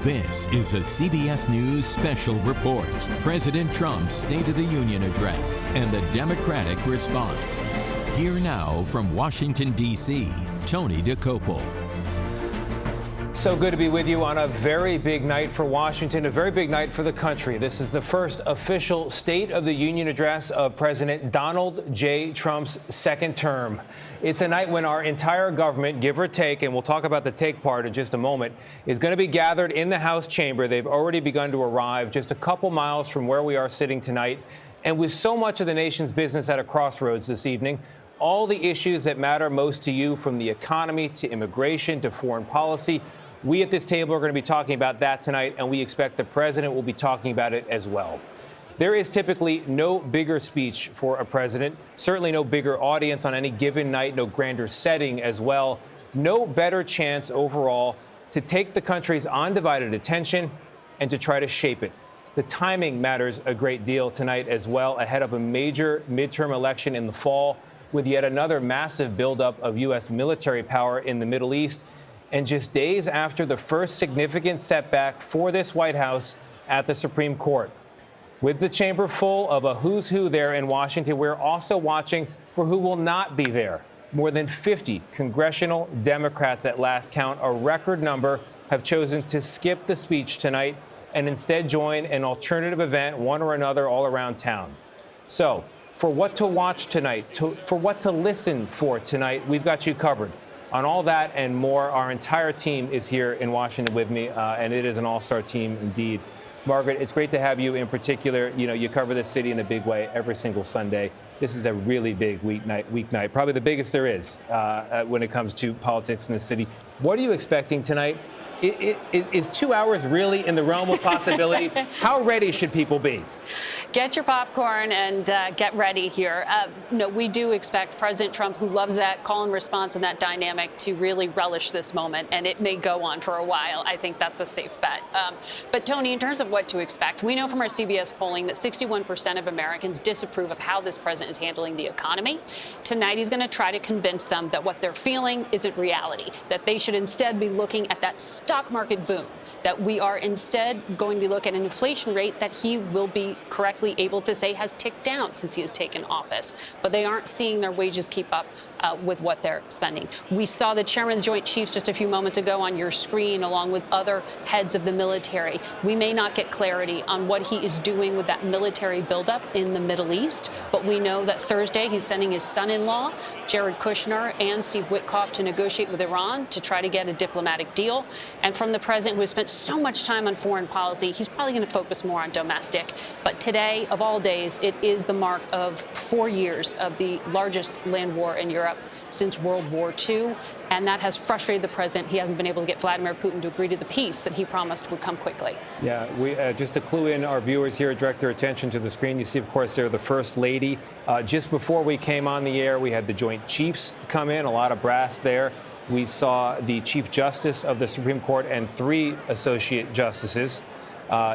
This is a CBS News special report. President Trump's State of the Union address and the Democratic response. Here now from Washington, D.C., Tony DeCopel. So good to be with you on a very big night for Washington, a very big night for the country. This is the first official State of the Union address of President Donald J. Trump's second term. It's a night when our entire government, give or take, and we'll talk about the take part in just a moment, is going to be gathered in the House chamber. They've already begun to arrive just a couple miles from where we are sitting tonight. And with so much of the nation's business at a crossroads this evening, all the issues that matter most to you, from the economy to immigration to foreign policy, we at this table are going to be talking about that tonight, and we expect the president will be talking about it as well. There is typically no bigger speech for a president, certainly no bigger audience on any given night, no grander setting as well, no better chance overall to take the country's undivided attention and to try to shape it. The timing matters a great deal tonight as well, ahead of a major midterm election in the fall, with yet another massive buildup of U.S. military power in the Middle East, and just days after the first significant setback for this White House at the Supreme Court. With the chamber full of a who's who there in Washington, we're also watching for who will not be there. More than 50 congressional Democrats at last count, a record number, have chosen to skip the speech tonight and instead join an alternative event, one or another, all around town. So, for what to watch tonight, for what to listen for tonight, we've got you covered. On all that and more, our entire team is here in Washington with me, and it is an all-star team indeed. Margaret, it's great to have you in particular. You know, you cover this city in a big way every single Sunday. This is a really big weeknight, probably the biggest there is when it comes to politics in the city. What are you expecting tonight? Is 2 hours really in the realm of possibility? How ready should people be? Get your popcorn and get ready here. No, we do expect President Trump, who loves that call and response and that dynamic, to really relish this moment, and it may go on for a while. I think that's a safe bet. But Tony, in terms of what to expect, we know from our CBS polling that 61% of Americans disapprove of how this president is handling the economy. Tonight, he's going to try to convince them that what they're feeling isn't reality, that they should instead be looking at that stock market boom, that we are instead going to be looking at an inflation rate that he will be correctly able to say has ticked down since he has taken office. But they aren't seeing their wages keep up with what they're spending. We saw the chairman of the Joint Chiefs just a few moments ago on your screen, along with other heads of the military. We may not get clarity on what he is doing with that military buildup in the Middle East, but we know that Thursday he's sending his son-in-law, Jared Kushner, and Steve Witkoff to negotiate with Iran to try to get a diplomatic deal. And from the president, who has spent so much time on foreign policy, he's probably going to focus more on domestic. But today, of all days, it is the mark of 4 years of the largest land war in Europe since World War II, and that has frustrated the president. He hasn't been able to get Vladimir Putin to agree to the peace that he promised would come quickly. Yeah, we just to clue in our viewers here, direct their attention to the screen. You see, of course, there the First Lady. Just before we came on the air, we had the Joint Chiefs come in, a lot of brass there. We saw the Chief Justice of the Supreme Court and 3 Associate Justices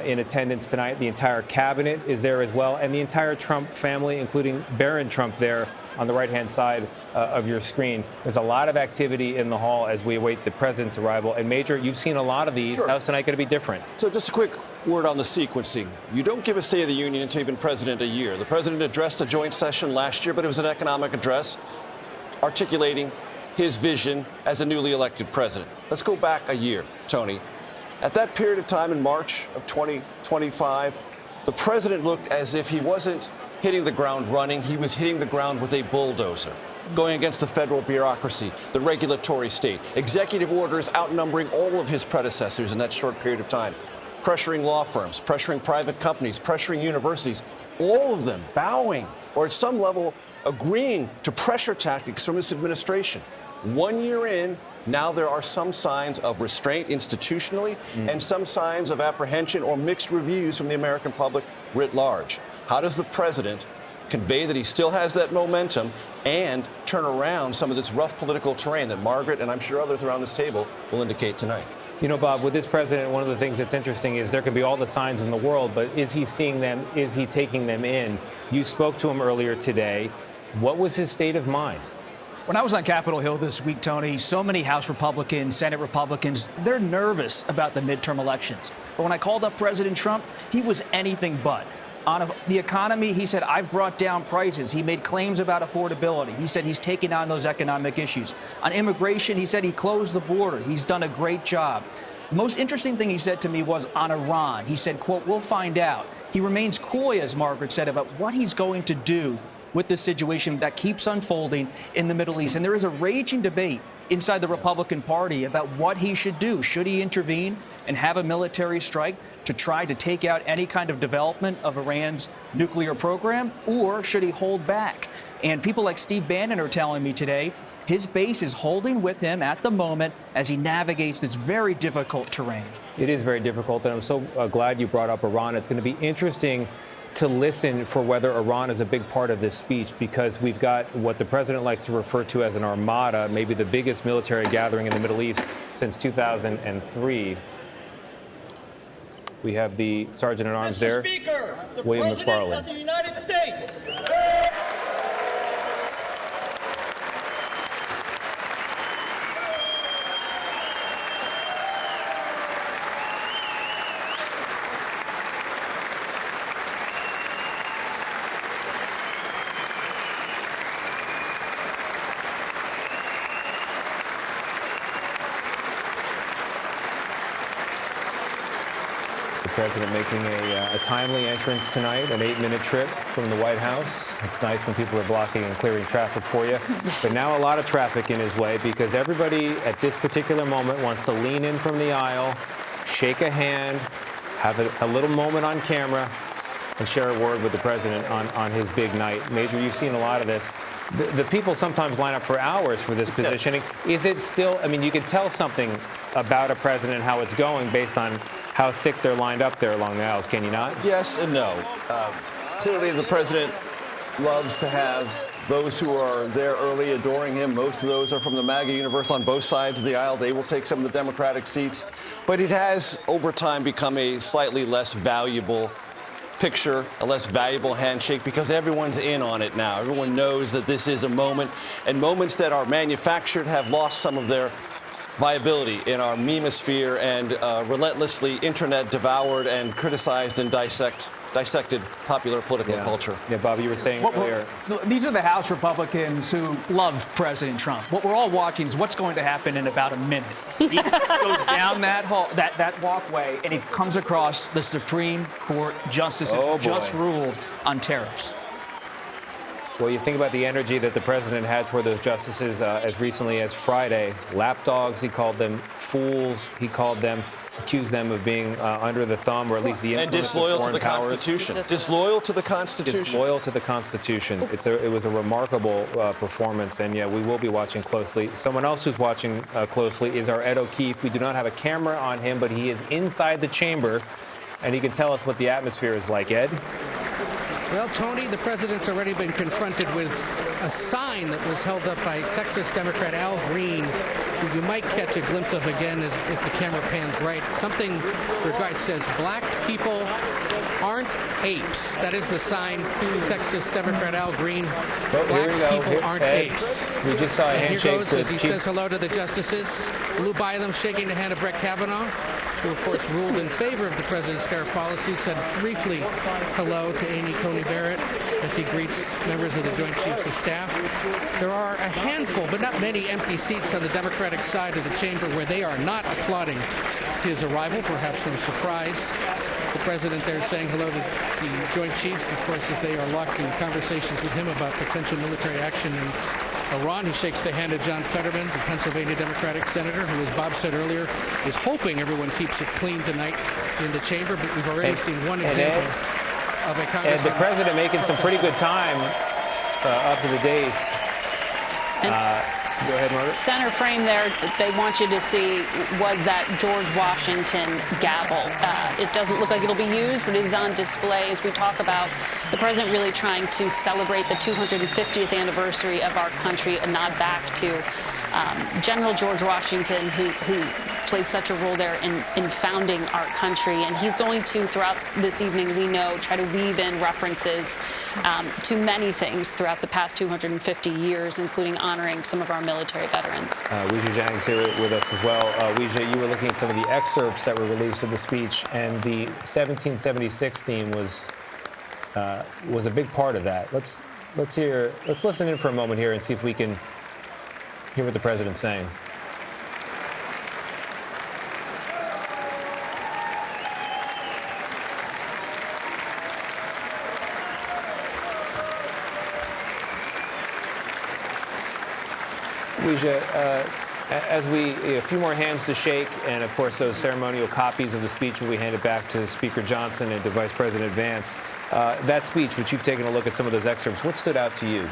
in attendance tonight. The entire cabinet is there as well, and the entire Trump family, including Barron Trump there on the right-hand side of your screen. There's a lot of activity in the hall as we await the president's arrival. And Major, you've seen a lot of these. Sure. How's tonight going to be different? So just a quick word on the sequencing. You don't give a State of the Union until you've been president a year. The president addressed a joint session last year, but it was an economic address articulating his vision as a newly elected president. Let's go back a year, Tony. At that period of time in March of 2025, the president looked as if he wasn't hitting the ground running. He was hitting the ground with a bulldozer, going against the federal bureaucracy, the regulatory state, executive orders outnumbering all of his predecessors in that short period of time, pressuring law firms, pressuring private companies, pressuring universities, all of them bowing or at some level agreeing to pressure tactics from this administration. 1 year in, now there are some signs of restraint institutionally and some signs of apprehension or mixed reviews from the American public writ large. How does the president convey that he still has that momentum and turn around some of this rough political terrain that Margaret and I'm sure others around this table will indicate tonight? You know, Bob, with this president, one of the things that's interesting is there can be all the signs in the world, but is he seeing them? Is he taking them in? You spoke to him earlier today. What was his state of mind? When I was on Capitol Hill this week, Tony, so many House Republicans, Senate Republicans, they're nervous about the midterm elections. But when I called up President Trump, he was anything but. On the economy, he said, I've brought down prices. He made claims about affordability. He said he's taken on those economic issues. On immigration, he said he closed the border. He's done a great job. The most interesting thing he said to me was on Iran. He said, quote, we'll find out. He remains coy, as Margaret said, about what he's going to do with this situation that keeps unfolding in the Middle East. And there is a raging debate inside the Republican Party about what he should do. Should he intervene and have a military strike to try to take out any kind of development of Iran's nuclear program, or should he hold back? And people like Steve Bannon are telling me today his base is holding with him at the moment as he navigates this very difficult terrain. It is very difficult, and I'm so glad you brought up Iran. It's going to be interesting to listen for whether Iran is a big part of this speech, because we've got what the president likes to refer to as an armada, maybe the biggest military gathering in the Middle East since 2003. We have the Sergeant at Arms there, Speaker, the William President McFarland. of the United States. The president making a timely entrance tonight, an 8-minute trip from the White House. It's nice when people are blocking and clearing traffic for you. But now a lot of traffic in his way, because everybody at this particular moment wants to lean in from the aisle, shake a hand, have a little moment on camera, and share a word with the president on his big night. Major, you've seen a lot of this. The people sometimes line up for hours for this positioning. Is it still, I mean, you can tell something about a president, how it's going, based on how thick they're lined up there along the aisles, can you not? Yes and no. Clearly, the president loves to have those who are there early adoring him. Most of those are from the MAGA universe on both sides of the aisle. They will take some of the Democratic seats. But it has, over time, become a slightly less valuable picture, a less valuable handshake, because everyone's in on it now. Everyone knows that this is a moment, and moments that are manufactured have lost some of their viability in our memosphere and relentlessly internet devoured and criticized and dissected popular political culture. Yeah, Bob, you were saying earlier. These are the House Republicans who love President Trump. What we're all watching is what's going to happen in about a minute. He goes down that hall, that walkway, and he comes across the Supreme Court justices who just ruled on tariffs. Well, you think about the energy that the president had toward those justices as recently as Friday. Lapdogs, he called them. Fools, he called them. Accused them of being under the thumb, or at least the influence of foreign powers. And disloyal to the Constitution. Disloyal to the Constitution. Disloyal to the Constitution. It was a remarkable performance, and yeah, we will be watching closely. Someone else who's watching closely is our Ed O'Keefe. We do not have a camera on him, but he is inside the chamber, and he can tell us what the atmosphere is like. Ed? Well, Tony, the president's already been confronted with a sign that was held up by Texas Democrat Al Green, who you might catch a glimpse of again if the camera pans right. Something that says, "Black people aren't apes." That is the sign. Texas Democrat Al Green. Black people aren't apes. We just saw a handshake. Here goes as he says hello to the justices. Flew by them, shaking the hand of Brett Kavanaugh, who, of course, ruled in favor of the president's tariff policy. Said briefly hello to Amy Coney Barrett as he greets members of the Joint Chiefs of Staff. There are a handful, but not many, empty seats on the Democratic side of the chamber where they are not applauding his arrival, perhaps no surprise. The president there saying hello to the Joint Chiefs, of course, as they are locked in conversations with him about potential military action in Iran. He shakes the hand of John Fetterman, the Pennsylvania Democratic senator, who, as Bob said earlier, is hoping everyone keeps it clean tonight in the chamber. But we've already seen one example of a congressman. And the president making some pretty good time up to the dais. Go ahead, Margaret. Center frame there, they want you to see, was that George Washington gavel. It doesn't look like it'll be used, but it is on display as we talk about the president really trying to celebrate the 250th anniversary of our country, a nod back to General George Washington, who played such a role there in founding our country. And he's going to, throughout this evening, we know, try to weave in references to many things throughout the past 250 years, including honoring some of our military veterans. Weijia Zhang's here with us as well. Weijia, you were looking at some of the excerpts that were released of the speech, and the 1776 theme was a big part of that. Let's listen in for a moment here and see if we can hear what the president's saying. Weijia, as a few more hands to shake, and of course those ceremonial copies of the speech will be handed back to Speaker Johnson and to Vice President Vance. That speech, which you've taken a look at some of those excerpts, what stood out to you?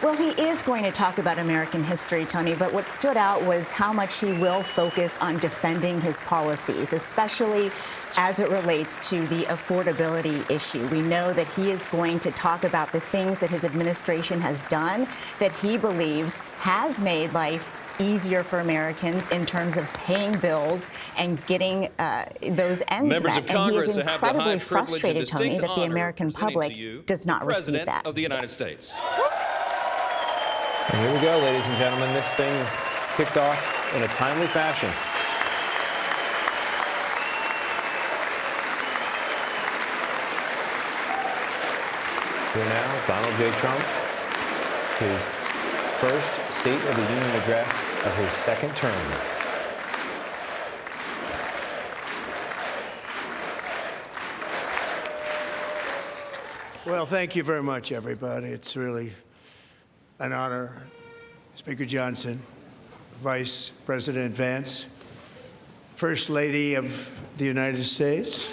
Well, he is going to talk about American history, Tony, but what stood out was how much he will focus on defending his policies, especially as it relates to the affordability issue. We know that he is going to talk about the things that his administration has done that he believes has made life easier for Americans in terms of paying bills and getting those ends met. And he is incredibly frustrated, Tony, that the American public does not receive that. Of the United States. And here we go, ladies and gentlemen. This thing kicked off in a timely fashion. Here now, Donald J. Trump, his first State of the Union address of his second term. Well, thank you very much, everybody. It's really an honor. Speaker Johnson, Vice President Vance, First Lady of the United States.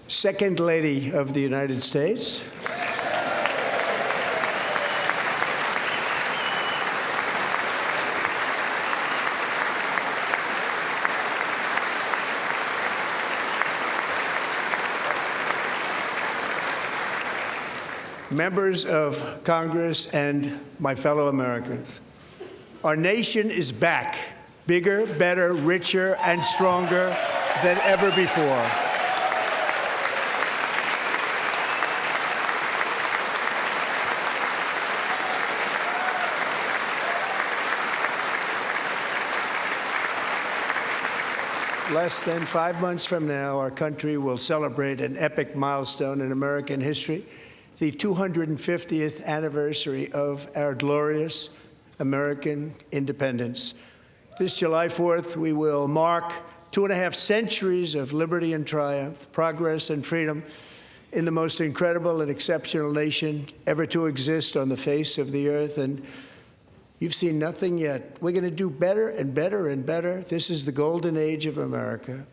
Second Lady of the United States. Members of Congress and my fellow Americans, our nation is back, bigger, better, richer, and stronger than ever before. Less than 5 months from now, our country will celebrate an epic milestone in American history, the 250th anniversary of our glorious American independence. This July 4th, we will mark 2.5 centuries of liberty and triumph, progress and freedom in the most incredible and exceptional nation ever to exist on the face of the earth. And you've seen nothing yet. We're going to do better and better and better. This is the golden age of America.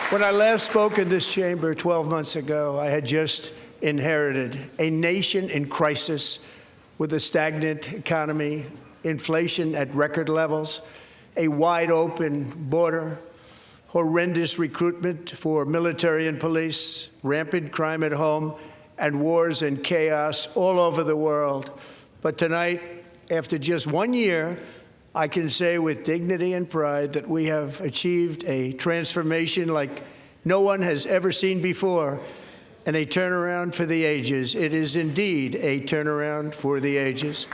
When I last spoke in this chamber 12 months ago, I had just inherited a nation in crisis with a stagnant economy, inflation at record levels, a wide-open border, horrendous recruitment for military and police, rampant crime at home, and wars and chaos all over the world. But tonight, after just 1 year, I can say with dignity and pride that we have achieved a transformation like no one has ever seen before, and a turnaround for the ages. It is indeed a turnaround for the ages.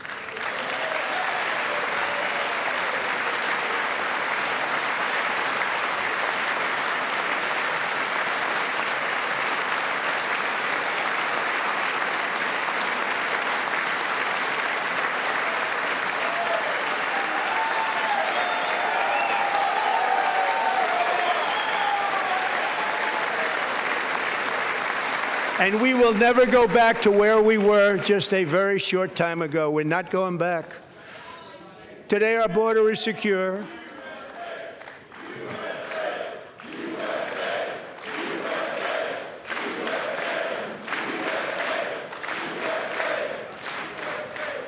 And we will never go back to where we were just a very short time ago. We're not going back. Today, our border is secure.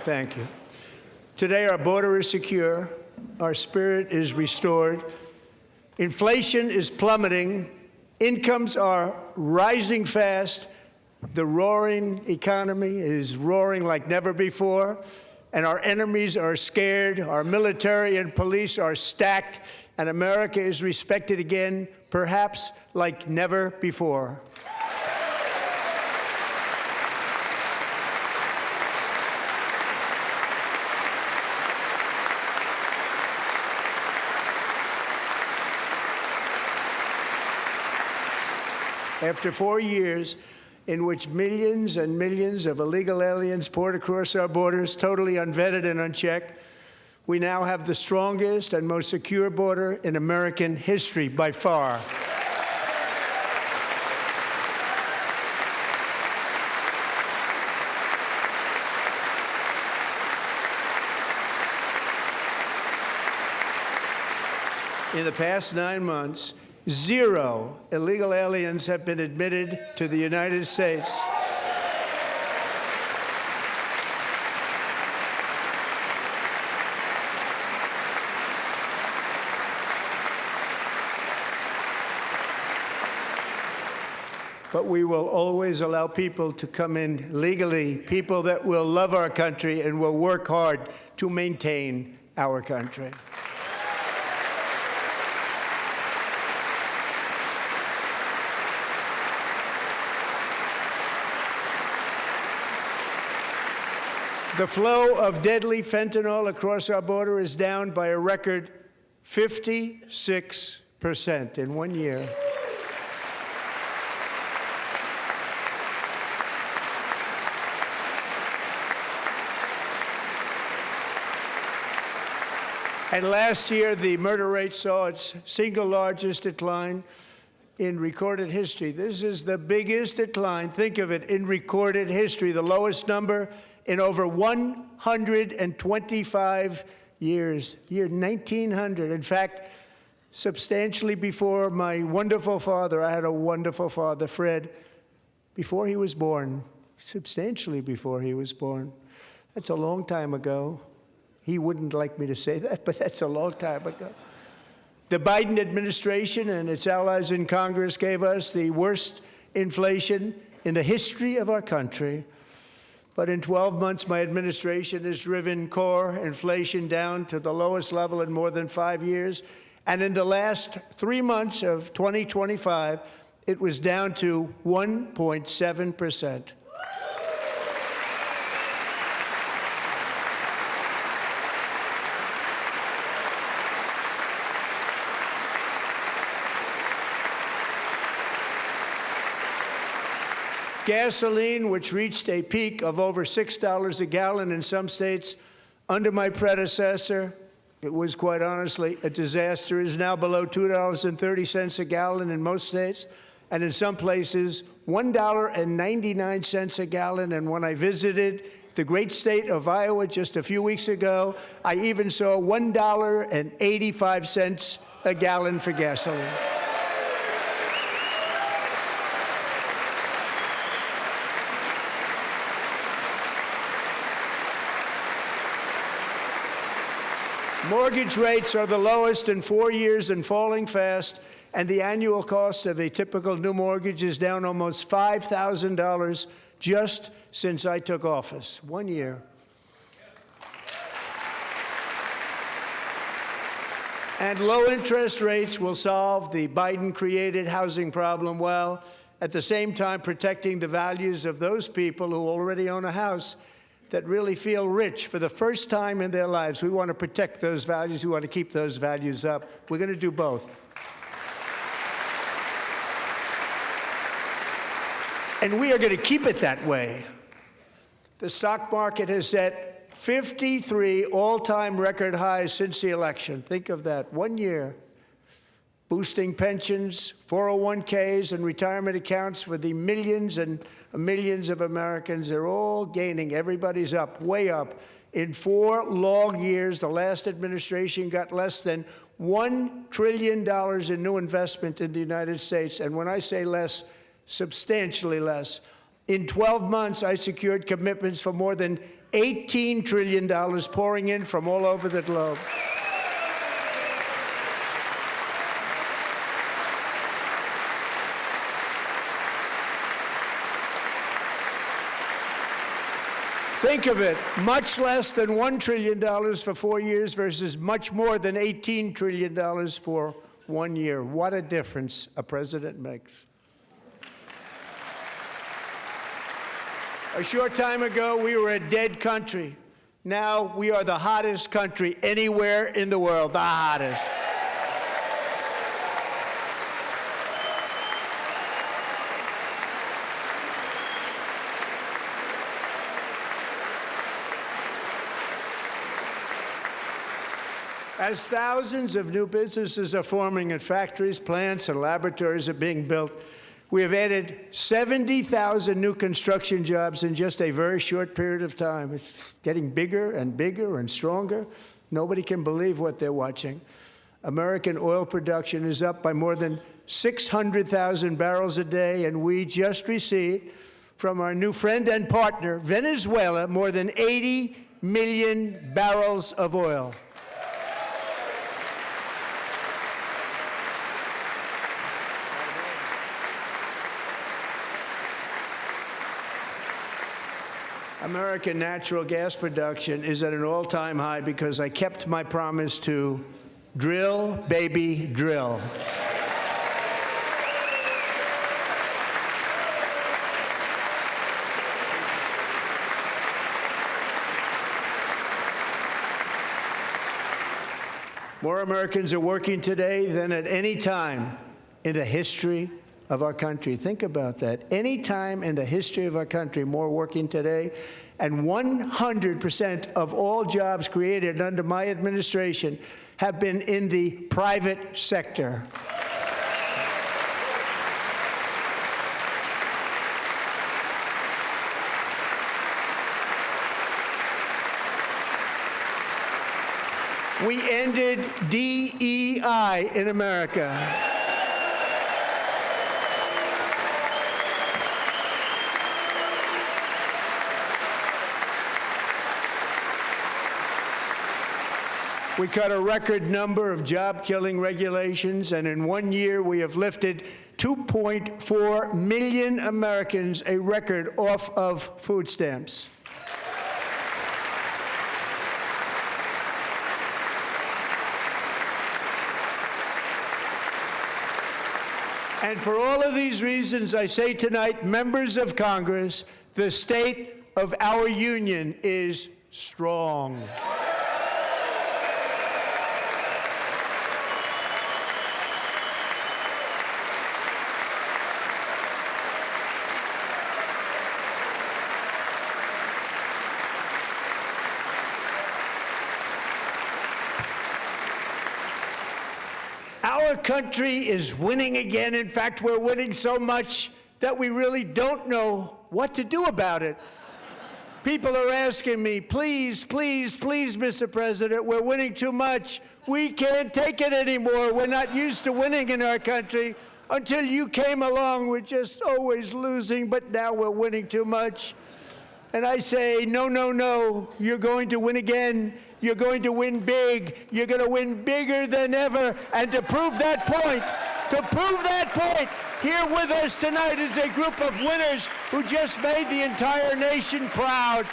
Thank you. Today, our border is secure. Our spirit is restored. Inflation is plummeting. Incomes are rising fast. The roaring economy is roaring like never before. And our enemies are scared. Our military and police are stacked. And America is respected again, perhaps like never before. After 4 years in which millions and millions of illegal aliens poured across our borders, totally unvetted and unchecked, we now have the strongest and most secure border in American history by far. In the past 9 months, 0 illegal aliens have been admitted to the United States. But we will always allow people to come in legally, people that will love our country and will work hard to maintain our country. The flow of deadly fentanyl across our border is down by a record 56% in 1 year. And last year, the murder rate saw its single largest decline in recorded history. This is the biggest decline, think of it, in recorded history, the lowest number in over 125 years, year 1900. In fact, substantially before my wonderful father, I had a wonderful father, Fred, before he was born, substantially before he was born. That's a long time ago. He wouldn't like me to say that, but that's a long time ago. The Biden administration and its allies in Congress gave us the worst inflation in the history of our country. But in 12 months, my administration has driven core inflation down to the lowest level in more than 5 years. And in the last 3 months of 2025, it was down to 1.7%. Gasoline, which reached a peak of over $6 a gallon in some states under my predecessor, it was quite honestly a disaster, is now below $2.30 a gallon in most states, and in some places, $1.99 a gallon. And when I visited the great state of Iowa just a few weeks ago, I even saw $1.85 a gallon for gasoline. Mortgage rates are the lowest in 4 years and falling fast, and the annual cost of a typical new mortgage is down almost $5,000 just since I took office. 1 year. And low interest rates will solve the Biden-created housing problem while at the same time protecting the values of those people who already own a house that really feel rich for the first time in their lives. We want to protect those values. We want to keep those values up. We're going to do both. And we are going to keep it that way. The stock market has set 53 all-time record highs since the election. Think of that, 1 year. boosting pensions, 401ks, and retirement accounts for the millions and millions of Americans. They're all gaining. Everybody's up, way up. In 4 long years, the last administration got less than $1 trillion in new investment in the United States. And when I say less, substantially less. In 12 months, I secured commitments for more than $18 trillion pouring in from all over the globe. Think of it, much less than $1 trillion for 4 years versus much more than $18 trillion for 1 year. What a difference a president makes. A short time ago, we were a dead country. Now we are the hottest country anywhere in the world, the hottest. As thousands of new businesses are forming and factories, plants, and laboratories are being built, we have added 70,000 new construction jobs in just a very short period of time. It's getting bigger and bigger and stronger. Nobody can believe what they're watching. American oil production is up by more than 600,000 barrels a day, and we just received from our new friend and partner, Venezuela, more than 80 million barrels of oil. American natural gas production is at an all-time high because I kept my promise to drill, baby, drill. More Americans are working today than at any time in the history of our country. Think about that. Any time in the history of our country, more working today, and 100% of all jobs created under my administration have been in the private sector. We ended DEI in America. We cut a record number of job-killing regulations, and in 1 year we have lifted 2.4 million Americans, a record, off of food stamps. And for all of these reasons, I say tonight, members of Congress, the state of our union is strong. Our country is winning again. In fact, we're winning so much that we really don't know what to do about it. People are asking me, please, please, please, Mr. President, we're winning too much. We can't take it anymore. We're not used to winning in our country. Until you came along, we're just always losing, but now we're winning too much. And I say, no, no, no, you're going to win again. You're going to win big. You're going to win bigger than ever. And to prove that point, here with us tonight is a group of winners who just made the entire nation proud.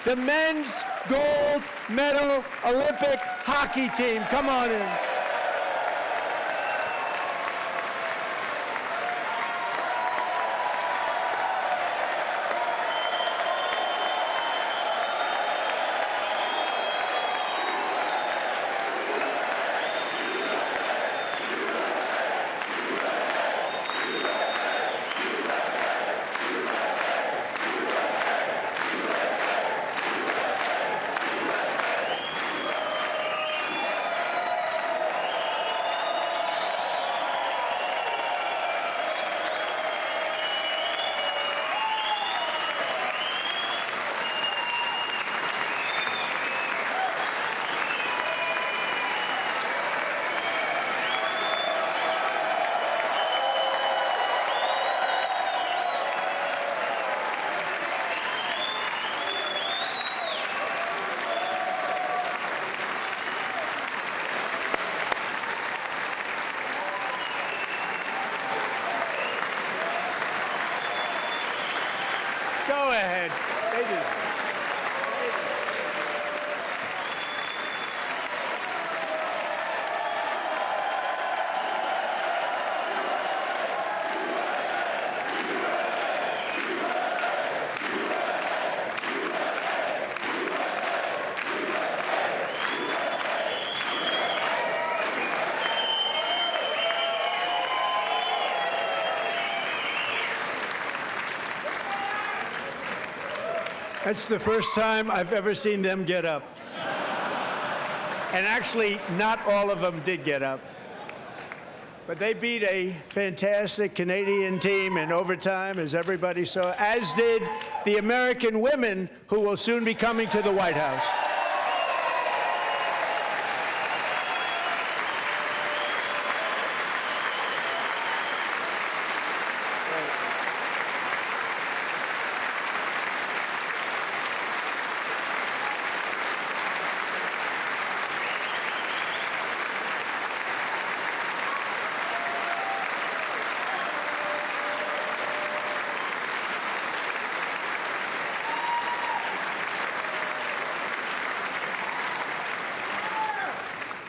The men's gold medal Olympic hockey team. Come on in. That's the first time I've ever seen them get up. And actually, not all of them did get up. But they beat a fantastic Canadian team in overtime, as everybody saw, as did the American women who will soon be coming to the White House.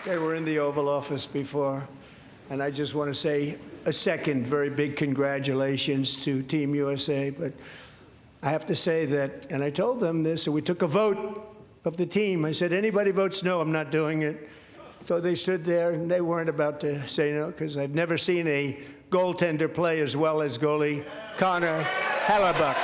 They were in the Oval Office before, and I just want to say a second very big congratulations to Team USA. But I have to say that, and I told them this, and we took a vote of the team. I said, anybody votes no, I'm not doing it. So they stood there, and they weren't about to say no, because I've never seen a goaltender play as well as goalie Connor Hellebuck.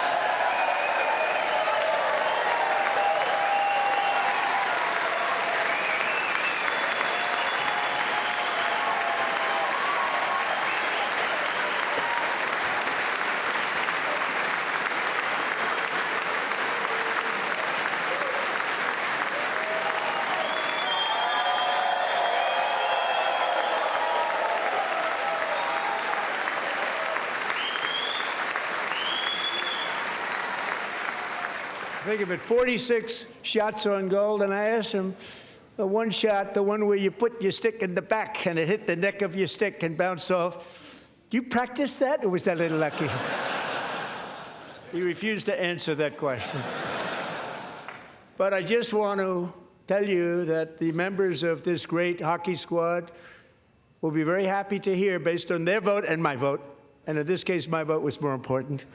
Think of it, 46 shots on goal, and I asked him, the one shot, the one where you put your stick in the back and it hit the neck of your stick and bounced off, do you practice that, or was that a little lucky? He refused to answer that question. But I just want to tell you that the members of this great hockey squad will be very happy to hear, based on their vote and my vote, and in this case, my vote was more important,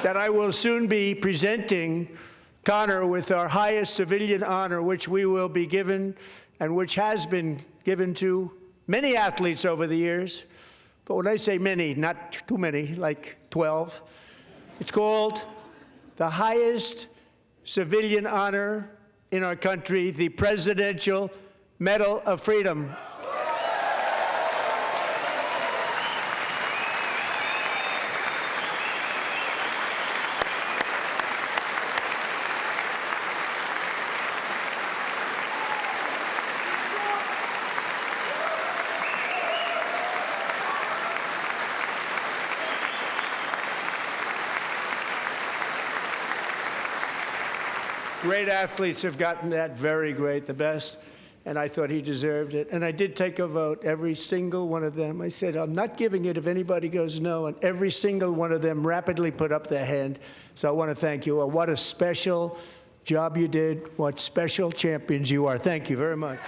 that I will soon be presenting Connor with our highest civilian honor, which we will be given and which has been given to many athletes over the years. But when I say many, not too many, like 12, it's called the highest civilian honor in our country, the Presidential Medal of Freedom. Great athletes have gotten that, very great, the best, and I thought he deserved it. And I did take a vote, every single one of them. I said, I'm not giving it if anybody goes no, and every single one of them rapidly put up their hand. So I want to thank you all. What a special job you did. What special champions you are. Thank you very much.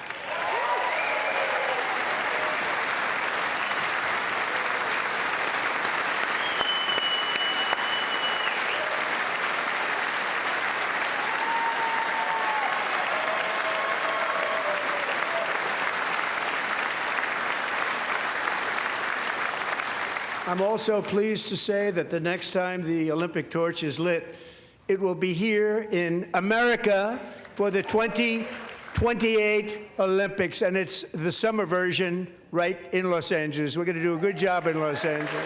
I'm also pleased to say that the next time the Olympic torch is lit, it will be here in America for the 2028 Olympics, and it's the summer version right in Los Angeles. We're going to do a good job in Los Angeles.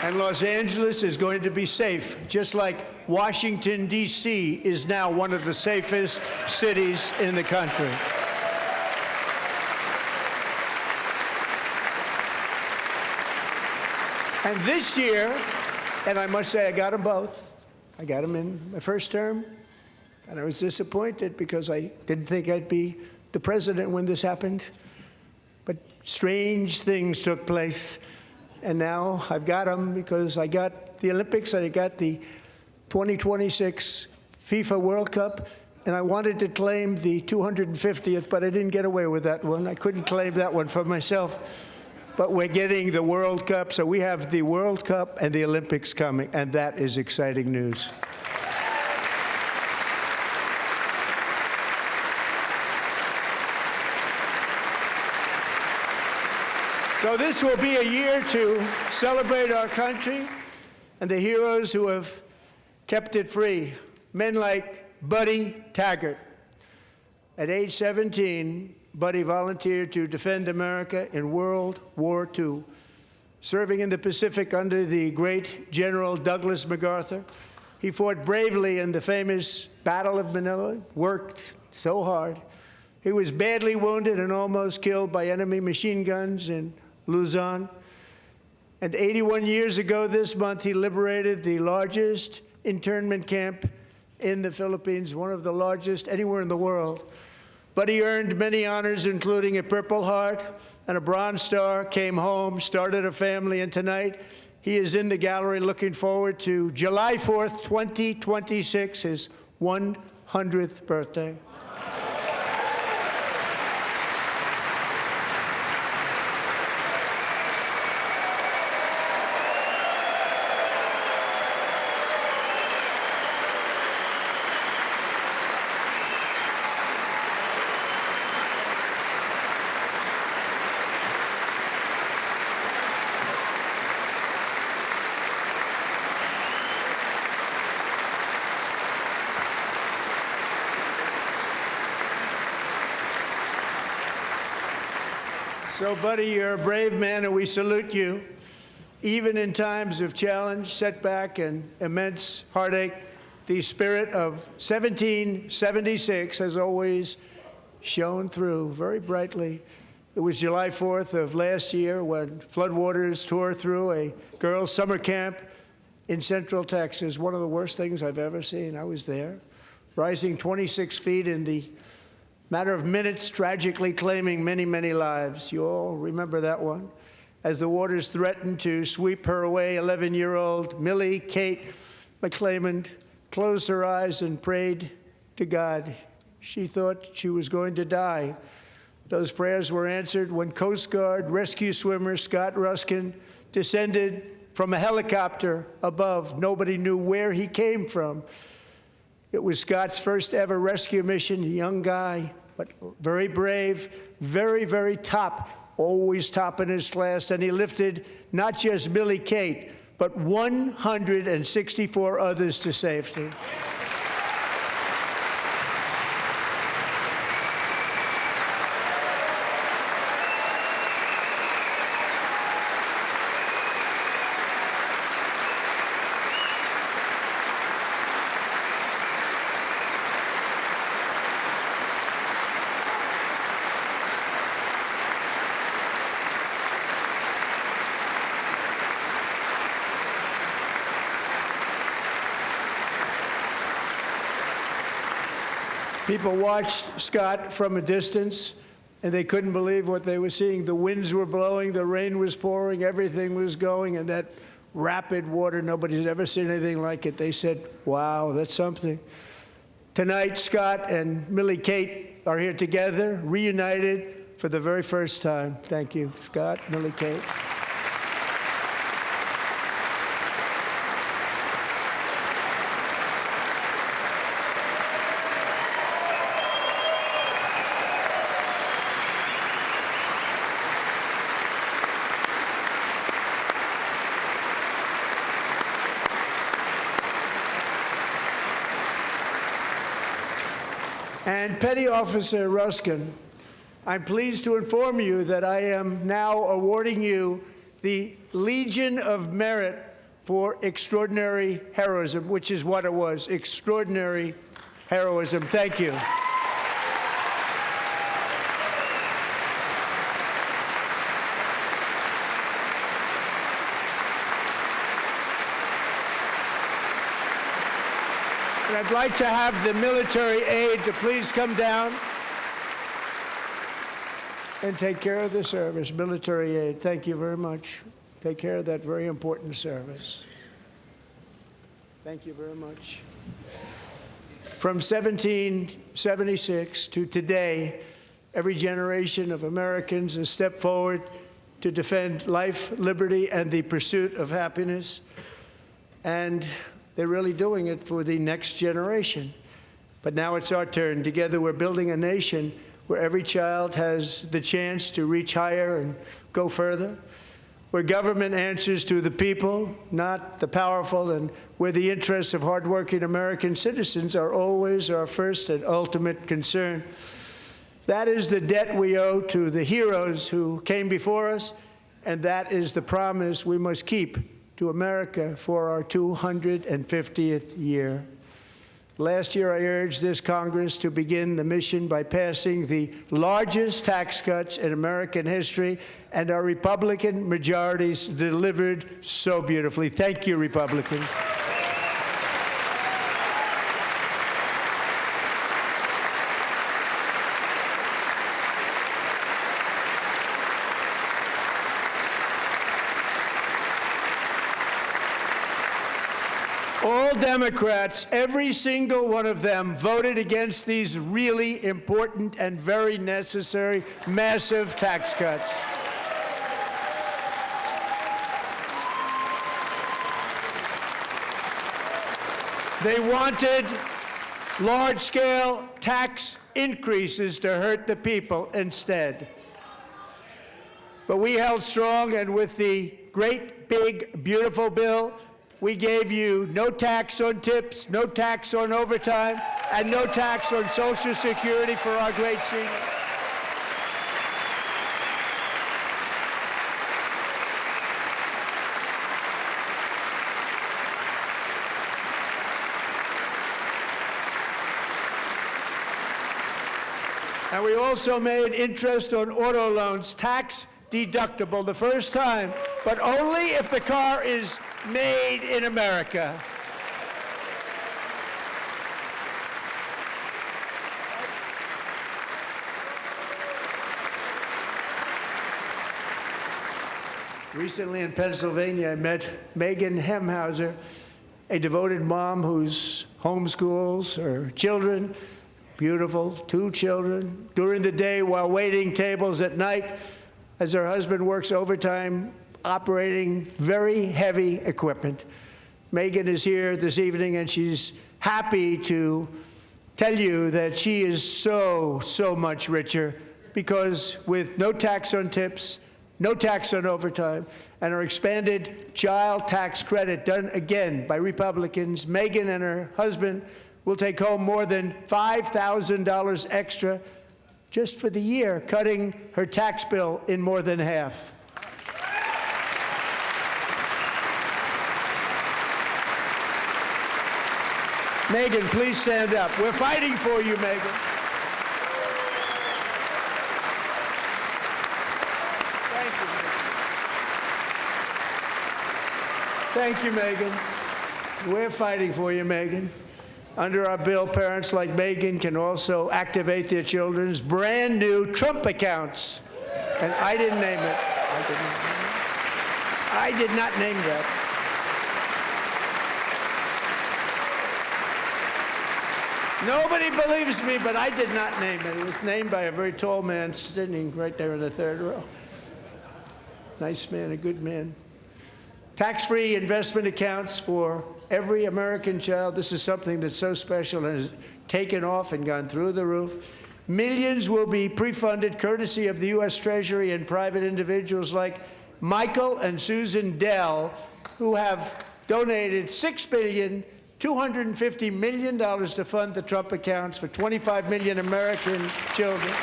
And Los Angeles is going to be safe, just like Washington, D.C. is now one of the safest cities in the country. And this year, and I must say I got them both. I got them in my first term, and I was disappointed because I didn't think I'd be the president when this happened. But strange things took place. And now I've got them because I got the Olympics and I got the 2026 FIFA World Cup, and I wanted to claim the 250th, but I didn't get away with that one. I couldn't claim that one for myself. But we're getting the World Cup, so we have the World Cup and the Olympics coming, and that is exciting news. So this will be a year to celebrate our country and the heroes who have kept it free. Men like Buddy Taggart. At age 17, Buddy volunteered to defend America in World War II, serving in the Pacific under the great General Douglas MacArthur. He fought bravely in the famous Battle of Manila, worked so hard. He was badly wounded and almost killed by enemy machine guns in Luzon. And 81 years ago this month, he liberated the largest internment camp in the Philippines, one of the largest anywhere in the world. But he earned many honors, including a Purple Heart and a Bronze Star, came home, started a family, and tonight he is in the gallery looking forward to July 4th, 2026, his 100th birthday. So, Buddy, you're a brave man, and we salute you. Even in times of challenge, setback, and immense heartache, the spirit of 1776 has always shone through very brightly. It was July 4th of last year when floodwaters tore through a girls' summer camp in Central Texas, one of the worst things I've ever seen. I was there, rising 26 feet in the matter of minutes, tragically claiming many, many lives. You all remember that one. As the waters threatened to sweep her away, 11-year-old Millie Kate McClelland closed her eyes and prayed to God. She thought she was going to die. Those prayers were answered when Coast Guard rescue swimmer Scott Ruskin descended from a helicopter above. Nobody knew where he came from. It was Scott's first ever rescue mission, a young guy, but very brave, very, very top, always top in his class. And he lifted not just Millie Kate, but 164 others to safety. People watched Scott from a distance, and they couldn't believe what they were seeing. The winds were blowing, the rain was pouring, everything was going, and that rapid water, nobody's ever seen anything like it. They said, wow, that's something. Tonight, Scott and Millie Kate are here together, reunited for the very first time. Thank you, Scott, Millie Kate. And Petty Officer Ruskin, I'm pleased to inform you that I am now awarding you the Legion of Merit for extraordinary heroism, which is what it was, extraordinary heroism. Thank you. And I'd like to have the military aide to please come down and take care of the service. Military aide, thank you very much. Take care of that very important service. Thank you very much. From 1776 to today, every generation of Americans has stepped forward to defend life, liberty, and the pursuit of happiness. And they're really doing it for the next generation. But now it's our turn. Together, we're building a nation where every child has the chance to reach higher and go further, where government answers to the people, not the powerful, and where the interests of hardworking American citizens are always our first and ultimate concern. That is the debt we owe to the heroes who came before us, and that is the promise we must keep to America for our 250th year. Last year, I urged this Congress to begin the mission by passing the largest tax cuts in American history, and our Republican majorities delivered so beautifully. Thank you, Republicans. All Democrats, every single one of them, voted against these really important and very necessary massive tax cuts. They wanted large-scale tax increases to hurt the people instead. But we held strong, and with the great, big, beautiful bill, we gave you no tax on tips, no tax on overtime, and no tax on Social Security for our great seniors. And we also made interest on auto loans tax deductible the first time, but only if the car is made in America. Recently in Pennsylvania, I met Megan Hemhauser, a devoted mom who's homeschools her children, beautiful, 2 children, during the day while waiting tables at night as her husband works overtime operating very heavy equipment. Megan is here this evening, and she's happy to tell you that she is so much richer because with no tax on tips, no tax on overtime, and our expanded child tax credit done again by Republicans, Megan and her husband will take home more than $5,000 extra just for the year, cutting her tax bill in more than half. Megan, please stand up. We're fighting for you, Megan. Thank you, Megan. We're fighting for you, Megan. Under our bill, parents like Megan can also activate their children's brand new Trump accounts. And I didn't name it. I did not name that. Nobody believes me, but I did not name it. It was named by a very tall man sitting right there in the third row. Nice man, a good man. Tax-free investment accounts for every American child. This is something that's so special and has taken off and gone through the roof. Millions will be pre-funded courtesy of the U.S. Treasury and private individuals like Michael and Susan Dell, who have donated $6.25 billion to fund the Trump accounts for 25 million American children.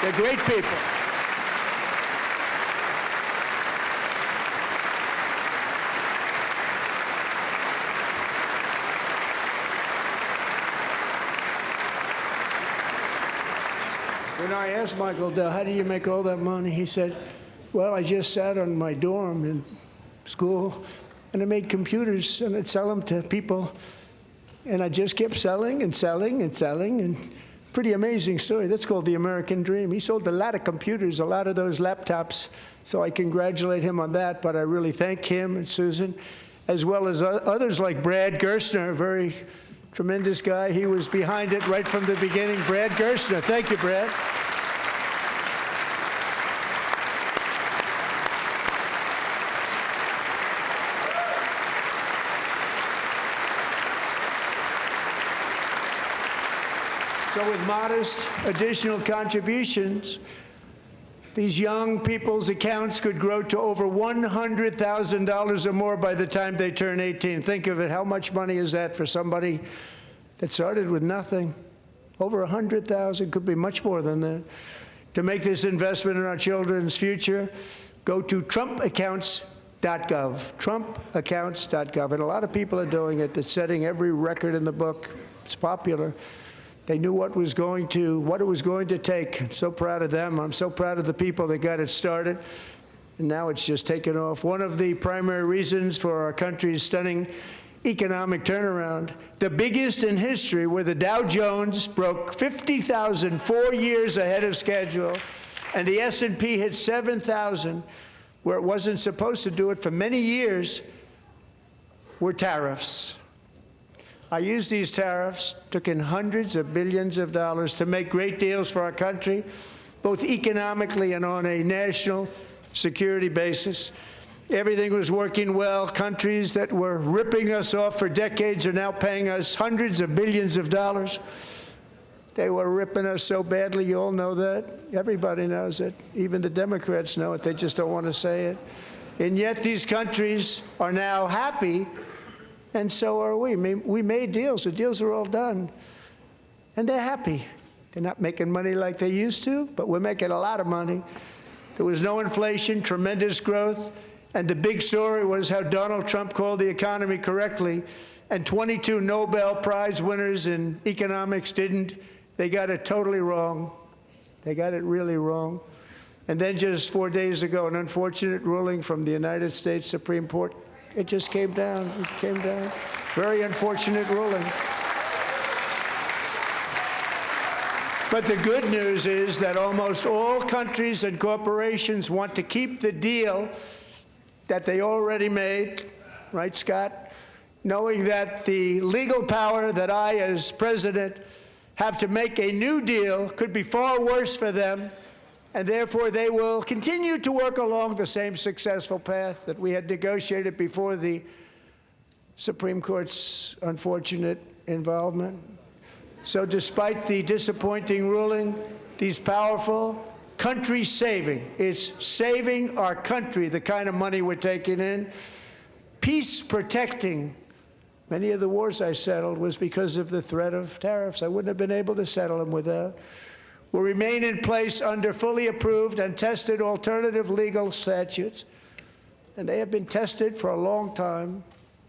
They're great people. When I asked Michael Dell, how do you make all that money? He said, well, I just sat on my dorm in school, and I made computers, and I'd sell them to people, and I just kept selling and selling and selling, and pretty amazing story. That's called the American dream. He sold a lot of computers, a lot of those laptops, so I congratulate him on that, but I really thank him and Susan, as well as others like Brad Gerstner, a very tremendous guy. He was behind it right from the beginning. Brad Gerstner. Thank you, Brad. So with modest additional contributions, these young people's accounts could grow to over $100,000 or more by the time they turn 18. Think of it. How much money is that for somebody that started with nothing? Over 100,000, could be much more than that. To make this investment in our children's future, go to TrumpAccounts.gov, TrumpAccounts.gov. And a lot of people are doing it. It's setting every record in the book. It's popular. They knew what it was going to take. I'm so proud of them. I'm so proud of the people that got it started. And now it's just taken off. One of the primary reasons for our country's stunning economic turnaround, the biggest in history, where the Dow Jones broke 50,000 4 years ahead of schedule, and the S&P hit 7,000, where it wasn't supposed to do it for many years, were tariffs. I used these tariffs, took in hundreds of billions of dollars to make great deals for our country, both economically and on a national security basis. Everything was working well. Countries that were ripping us off for decades are now paying us hundreds of billions of dollars. They were ripping us so badly, you all know that. Everybody knows it. Even the Democrats know it. They just don't want to say it. And yet these countries are now happy, and so are we. We made deals. The deals are all done. And they're happy. They're not making money like they used to, but we're making a lot of money. There was no inflation, tremendous growth, and the big story was how Donald Trump called the economy correctly, and 22 Nobel Prize winners in economics didn't. They got it totally wrong. They got it really wrong. And then just 4 days ago, an unfortunate ruling from the United States Supreme Court. It just came down. It came down. Very unfortunate ruling. But the good news is that almost all countries and corporations want to keep the deal that they already made, right, Scott? Knowing that the legal power that I, as president, have to make a new deal could be far worse for them, and therefore they will continue to work along the same successful path that we had negotiated before the Supreme Court's unfortunate involvement. So despite the disappointing ruling, these powerful country-saving, it's saving our country, the kind of money we're taking in, peace-protecting. Many of the wars I settled was because of the threat of tariffs. I wouldn't have been able to settle them without. Will remain in place under fully approved and tested alternative legal statutes. And they have been tested for a long time.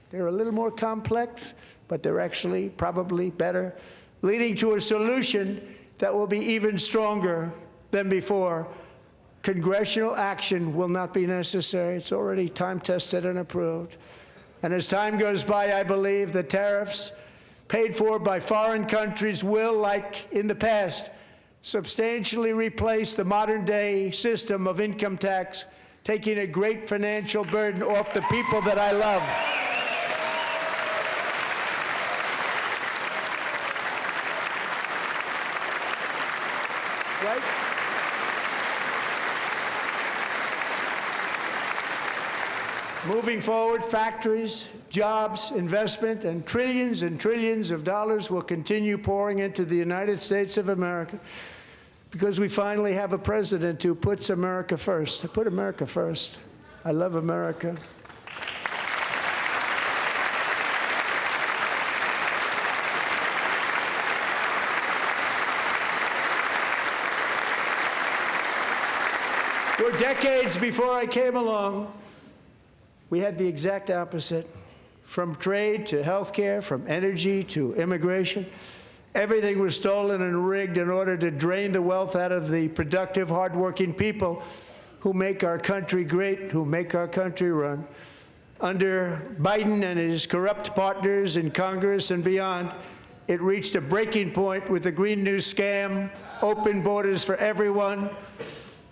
They're a little more complex, but they're actually probably better, leading to a solution that will be even stronger than before. Congressional action will not be necessary. It's already time-tested and approved. And as time goes by, I believe the tariffs paid for by foreign countries will, like in the past, substantially replace the modern-day system of income tax, taking a great financial burden off the people that I love. Right? Moving forward, factories, jobs, investment, and trillions of dollars will continue pouring into the United States of America because we finally have a president who puts America first. I put America first. I love America. For decades before I came along, we had the exact opposite. From trade to health care, from energy to immigration, everything was stolen and rigged in order to drain the wealth out of the productive, hardworking people who make our country great, who make our country run. Under Biden and his corrupt partners in Congress and beyond, it reached a breaking point with the Green New scam, open borders for everyone.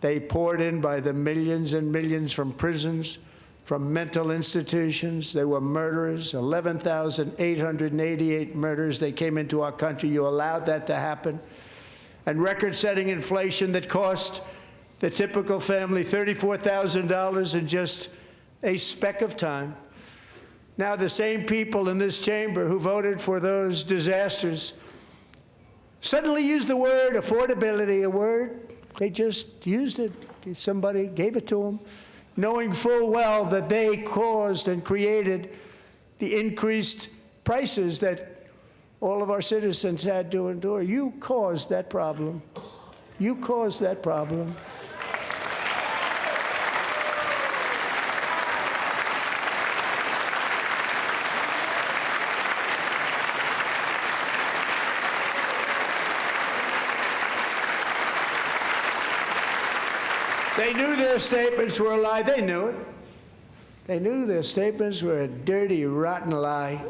They poured in by the millions and millions from prisons, from mental institutions. They were murderers, 11,888 murders. They came into our country. You allowed that to happen. And record-setting inflation that cost the typical family $34,000 in just a speck of time. Now the same people in this chamber who voted for those disasters suddenly used the word affordability, a word, they just used it. Somebody gave it to them, knowing full well that they caused and created the increased prices that all of our citizens had to endure. You caused that problem. You caused that problem. They knew their statements were a lie. They knew it. They knew their statements were a dirty, rotten lie.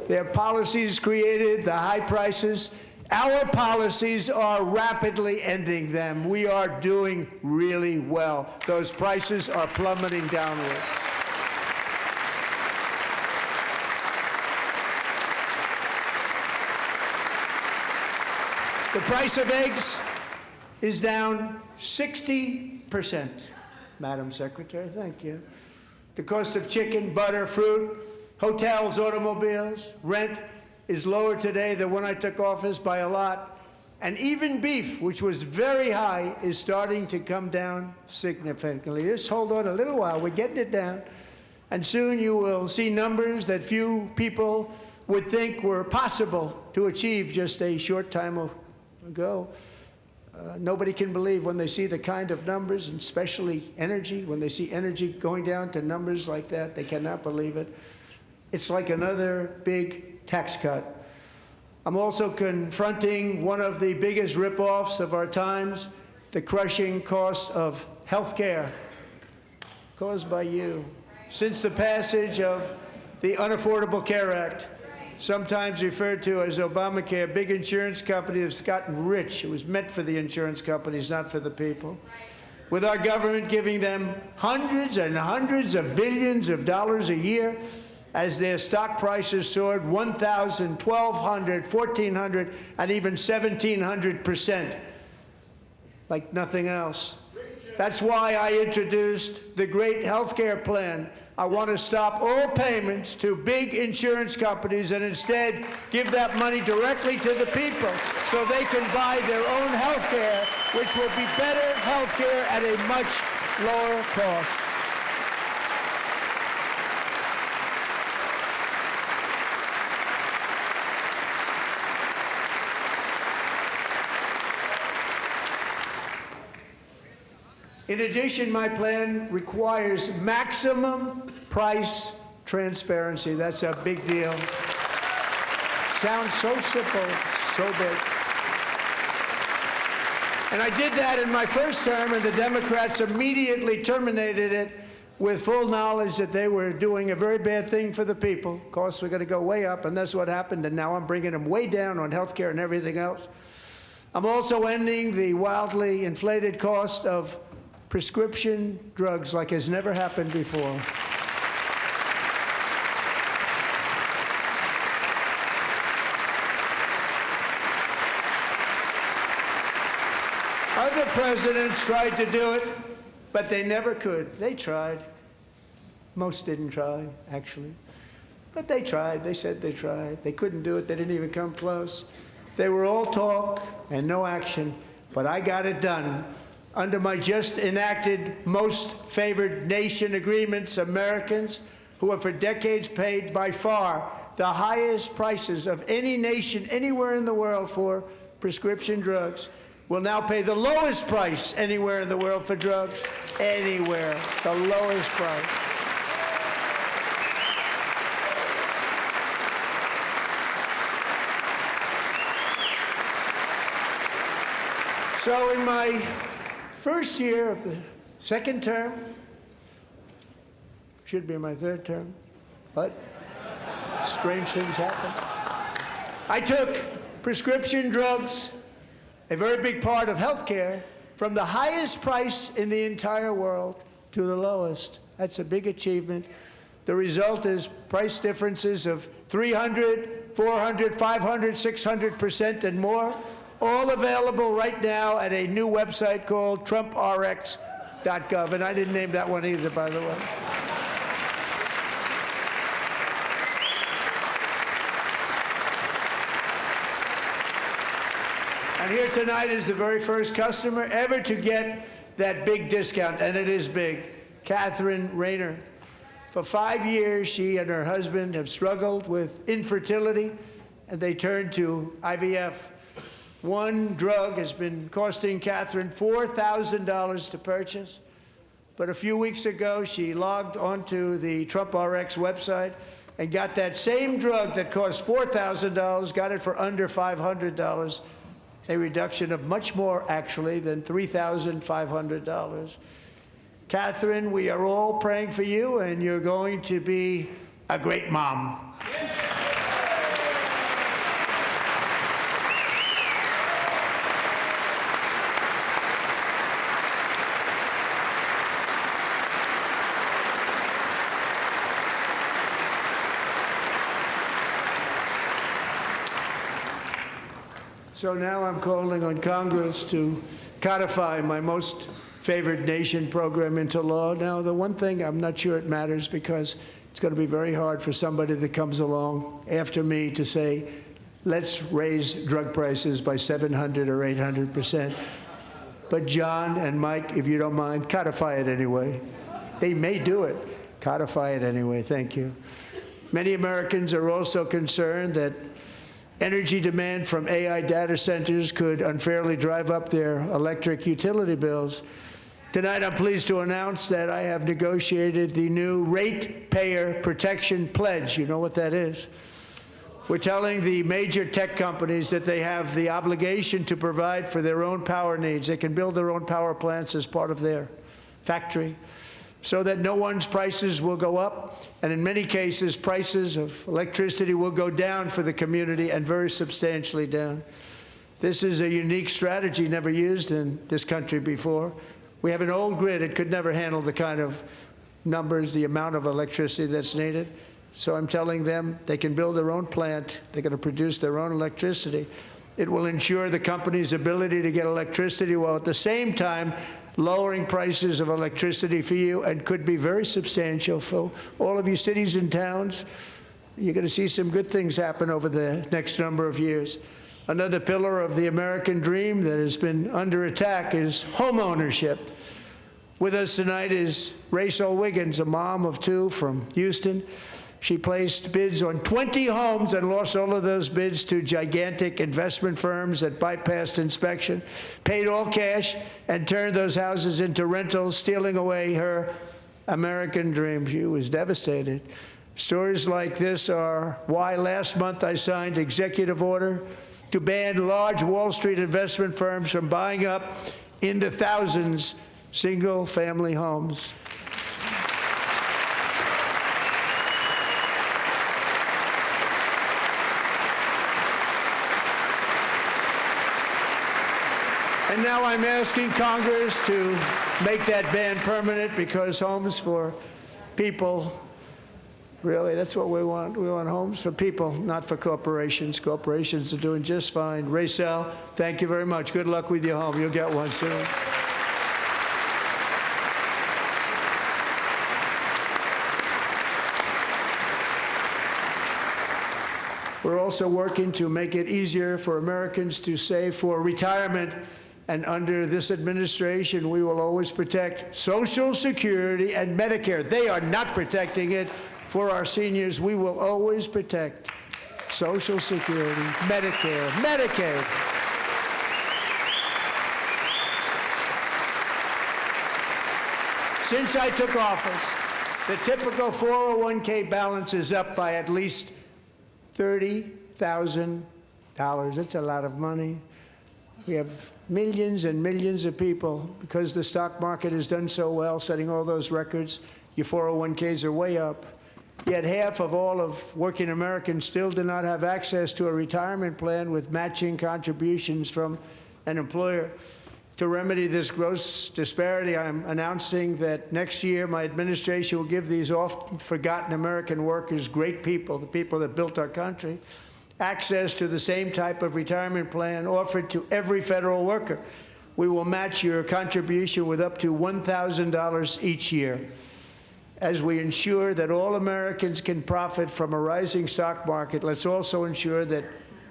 Their policies created the high prices. Our policies are rapidly ending them. We are doing really well. Those prices are plummeting downward. The price of eggs is down 60%. Madam Secretary, thank you. The cost of chicken, butter, fruit, hotels, automobiles, rent is lower today than when I took office by a lot. And even beef, which was very high, is starting to come down significantly. Just hold on a little while. We're getting it down. And soon you will see numbers that few people would think were possible to achieve just a short time ago. Nobody can believe when they see the kind of numbers, and especially energy, when they see energy going down to numbers like that, they cannot believe it. It's like another big tax cut. I'm also confronting one of the biggest ripoffs of our times, the crushing cost of health care caused by you. Since the passage of the Unaffordable Care Act, sometimes referred to as Obamacare, big insurance companies have gotten rich. It was meant for the insurance companies, not for the people. With our government giving them hundreds and hundreds of billions of dollars a year as their stock prices soared 1,000, 1,200, 1,400, and even 1,700%, like nothing else. That's why I introduced the great health care plan. I want to stop all payments to big insurance companies and instead give that money directly to the people so they can buy their own health care, which will be better health care at a much lower cost. In addition, my plan requires maximum price transparency. That's a big deal. Sounds so simple, so big. And I did that in my first term, and the Democrats immediately terminated it with full knowledge that they were doing a very bad thing for the people. Costs were going to go way up, and that's what happened, and now I'm bringing them way down on health care and everything else. I'm also ending the wildly inflated cost of prescription drugs like has never happened before. Other presidents tried to do it, but they never could. They tried. Most didn't try, actually. But they tried. They said they tried. They couldn't do it. They didn't even come close. They were all talk and no action, but I got it done. Under my just enacted most favored nation agreements, Americans who have for decades paid by far the highest prices of any nation anywhere in the world for prescription drugs will now pay the lowest price anywhere in the world for drugs. Anywhere. The lowest price. So in my first year of the second term, should be my third term, but strange things happen. I took prescription drugs, a very big part of health care, from the highest price in the entire world to the lowest. That's a big achievement. The result is price differences of 300, 400, 500, 600% and more. All available right now at a new website called TrumpRx.gov. And I didn't name that one either, by the way. And here tonight is the very first customer ever to get that big discount, and it is big, Catherine Rayner. For 5 years, she and her husband have struggled with infertility, and they turned to IVF. One drug has been costing Catherine $4,000 to purchase. But a few weeks ago, she logged onto the Trump RX website and got that same drug that cost $4,000, got it for under $500, a reduction of much more, actually, than $3,500. Catherine, we are all praying for you, and you're going to be a great mom. So now I'm calling on Congress to codify my most favored nation program into law. Now, the one thing, I'm not sure it matters, because it's going to be very hard for somebody that comes along after me to say, let's raise drug prices by 700 or 800%. But John and Mike, if you don't mind, codify it anyway. They may do it. Codify it anyway. Thank you. Many Americans are also concerned that energy demand from AI data centers could unfairly drive up their electric utility bills. Tonight, I'm pleased to announce that I have negotiated the new Ratepayer Protection Pledge. You know what that is? We're telling the major tech companies that they have the obligation to provide for their own power needs. They can build their own power plants as part of their factory, so that no one's prices will go up, and in many cases, prices of electricity will go down for the community, and very substantially down. This is a unique strategy never used in this country before. We have an old grid. It could never handle the kind of numbers, the amount of electricity that's needed. So I'm telling them they can build their own plant. They're going to produce their own electricity. It will ensure the company's ability to get electricity while at the same time lowering prices of electricity for you, and could be very substantial for all of you cities and towns. You're going to see some good things happen over the next number of years. Another pillar of the American dream that has been under attack is home ownership. With us tonight is Rachel Wiggins, a mom of two from Houston. She placed bids on 20 homes and lost all of those bids to gigantic investment firms that bypassed inspection, paid all cash, and turned those houses into rentals, stealing away her American dream. She was devastated. Stories like this are why last month I signed executive order to ban large Wall Street investment firms from buying up into thousands single-family homes. And now I'm asking Congress to make that ban permanent, because homes for people, really, that's what we want. We want homes for people, not for corporations. Corporations are doing just fine. Rachel, thank you very much. Good luck with your home. You'll get one soon. We're also working to make it easier for Americans to save for retirement. And under this administration, we will always protect Social Security and Medicare. They are not protecting it for our seniors. We will always protect Social Security, Medicare, Medicaid. Since I took office, the typical 401k balance is up by at least $30,000. That's a lot of money. We have millions and millions of people, because the stock market has done so well, setting all those records. Your 401ks are way up. Yet half of all of working Americans still do not have access to a retirement plan with matching contributions from an employer. To remedy this gross disparity, I'm announcing that next year my administration will give these often forgotten American workers, great people, the people that built our country, access to the same type of retirement plan offered to every federal worker. We will match your contribution with up to $1,000 each year. As we ensure that all Americans can profit from a rising stock market, let's also ensure that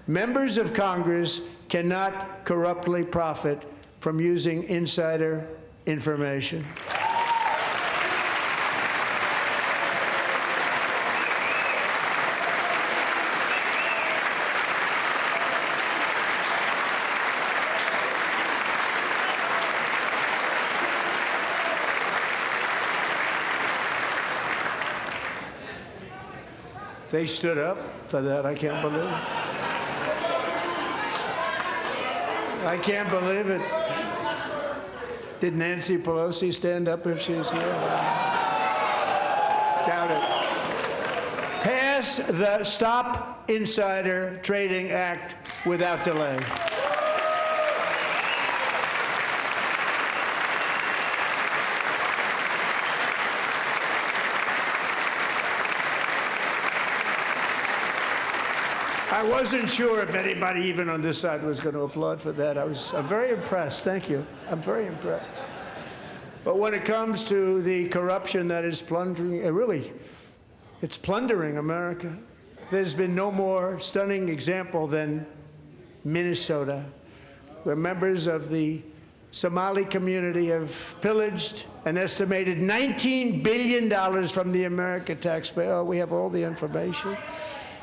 Members of Congress cannot corruptly profit from using insider information. They stood up for that. I can't believe it. I can't believe it. Did Nancy Pelosi stand up if she's here? Doubt it. Pass the Stop Insider Trading Act without delay. I wasn't sure if anybody even on this side was going to applaud for that. I'm very impressed. Thank you. I'm very impressed. But when it comes to the corruption that is plundering, it's plundering America. There's been no more stunning example than Minnesota, where members of the Somali community have pillaged an estimated $19 billion from the American taxpayer. Oh, we have all the information.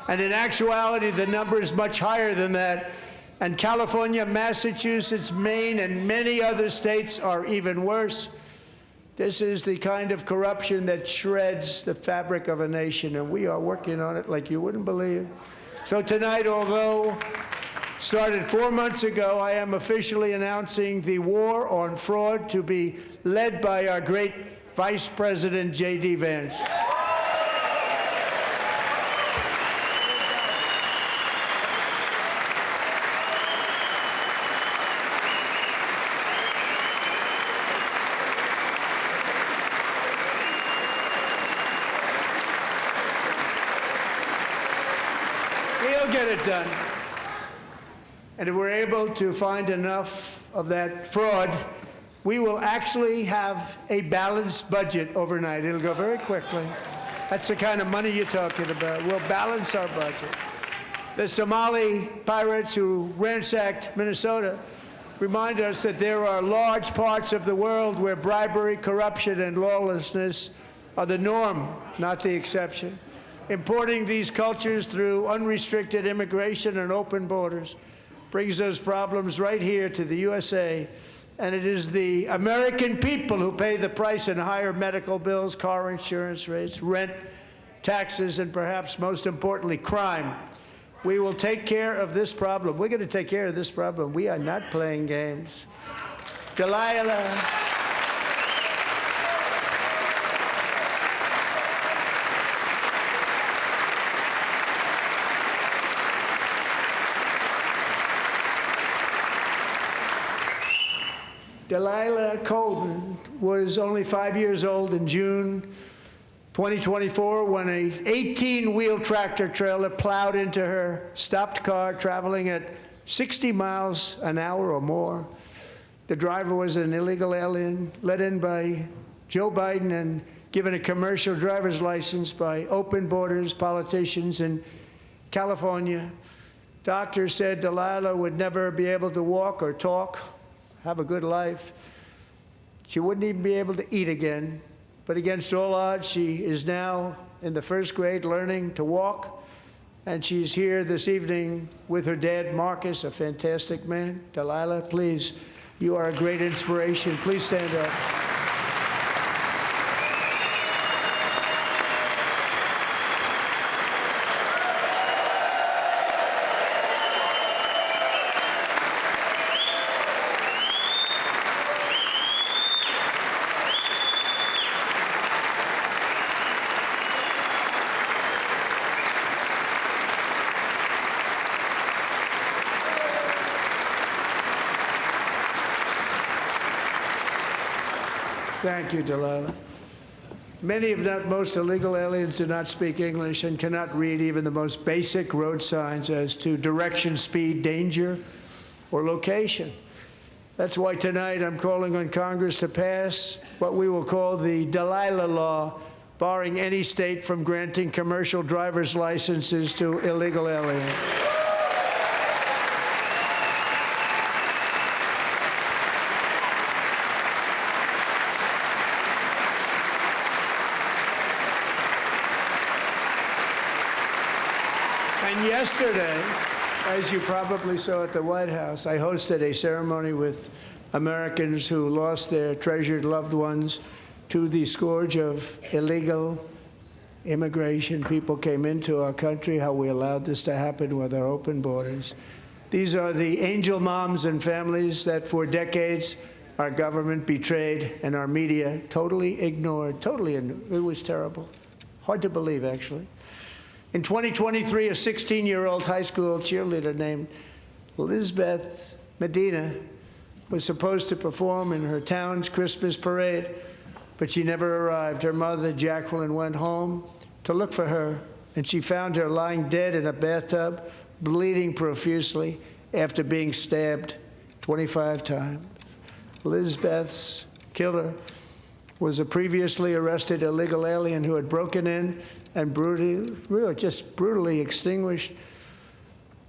And in actuality, the number is much higher than that. And California, Massachusetts, Maine, and many other states are even worse. This is the kind of corruption that shreds the fabric of a nation, and we are working on it like you wouldn't believe. So tonight, although started 4 months ago, I am officially announcing the war on fraud to be led by our great Vice President, J.D. Vance. We'll get it done. And if we're able to find enough of that fraud, we will actually have a balanced budget overnight. It'll go very quickly. That's the kind of money you're talking about. We'll balance our budget. The Somali pirates who ransacked Minnesota remind us that there are large parts of the world where bribery, corruption, and lawlessness are the norm, not the exception. Importing these cultures through unrestricted immigration and open borders brings those problems right here to the USA. And it is the American people who pay the price in higher medical bills, car insurance rates, rent, taxes, and perhaps most importantly, crime. We will take care of this problem. We're going to take care of this problem. We are not playing games. Delilah. Delilah Colvin was only 5 years old in June 2024 when a 18-wheel tractor trailer plowed into her stopped car traveling at 60 miles an hour or more. The driver was an illegal alien let in by Joe Biden and given a commercial driver's license by open borders politicians in California. Doctors said Delilah would never be able to walk or talk, have a good life. She wouldn't even be able to eat again. But against all odds, she is now in the first grade learning to walk. And she's here this evening with her dad, Marcus, a fantastic man. Delilah, please, you are a great inspiration. Please stand up. Thank you, Delilah. Many, if not most, illegal aliens do not speak English and cannot read even the most basic road signs as to direction, speed, danger, or location. That's why tonight I'm calling on Congress to pass what we will call the Delilah Law, barring any state from granting commercial driver's licenses to illegal aliens. Yesterday, as you probably saw at the White House, I hosted a ceremony with Americans who lost their treasured loved ones to the scourge of illegal immigration. People came into our country, how we allowed this to happen with our open borders. These are the angel moms and families that for decades our government betrayed and our media totally ignored. It was terrible. Hard to believe, actually. In 2023, a 16-year-old high school cheerleader named Elizabeth Medina was supposed to perform in her town's Christmas parade, but she never arrived. Her mother, Jacqueline, went home to look for her, and she found her lying dead in a bathtub, bleeding profusely after being stabbed 25 times. Elizabeth's killer was a previously arrested illegal alien who had broken in and brutally extinguished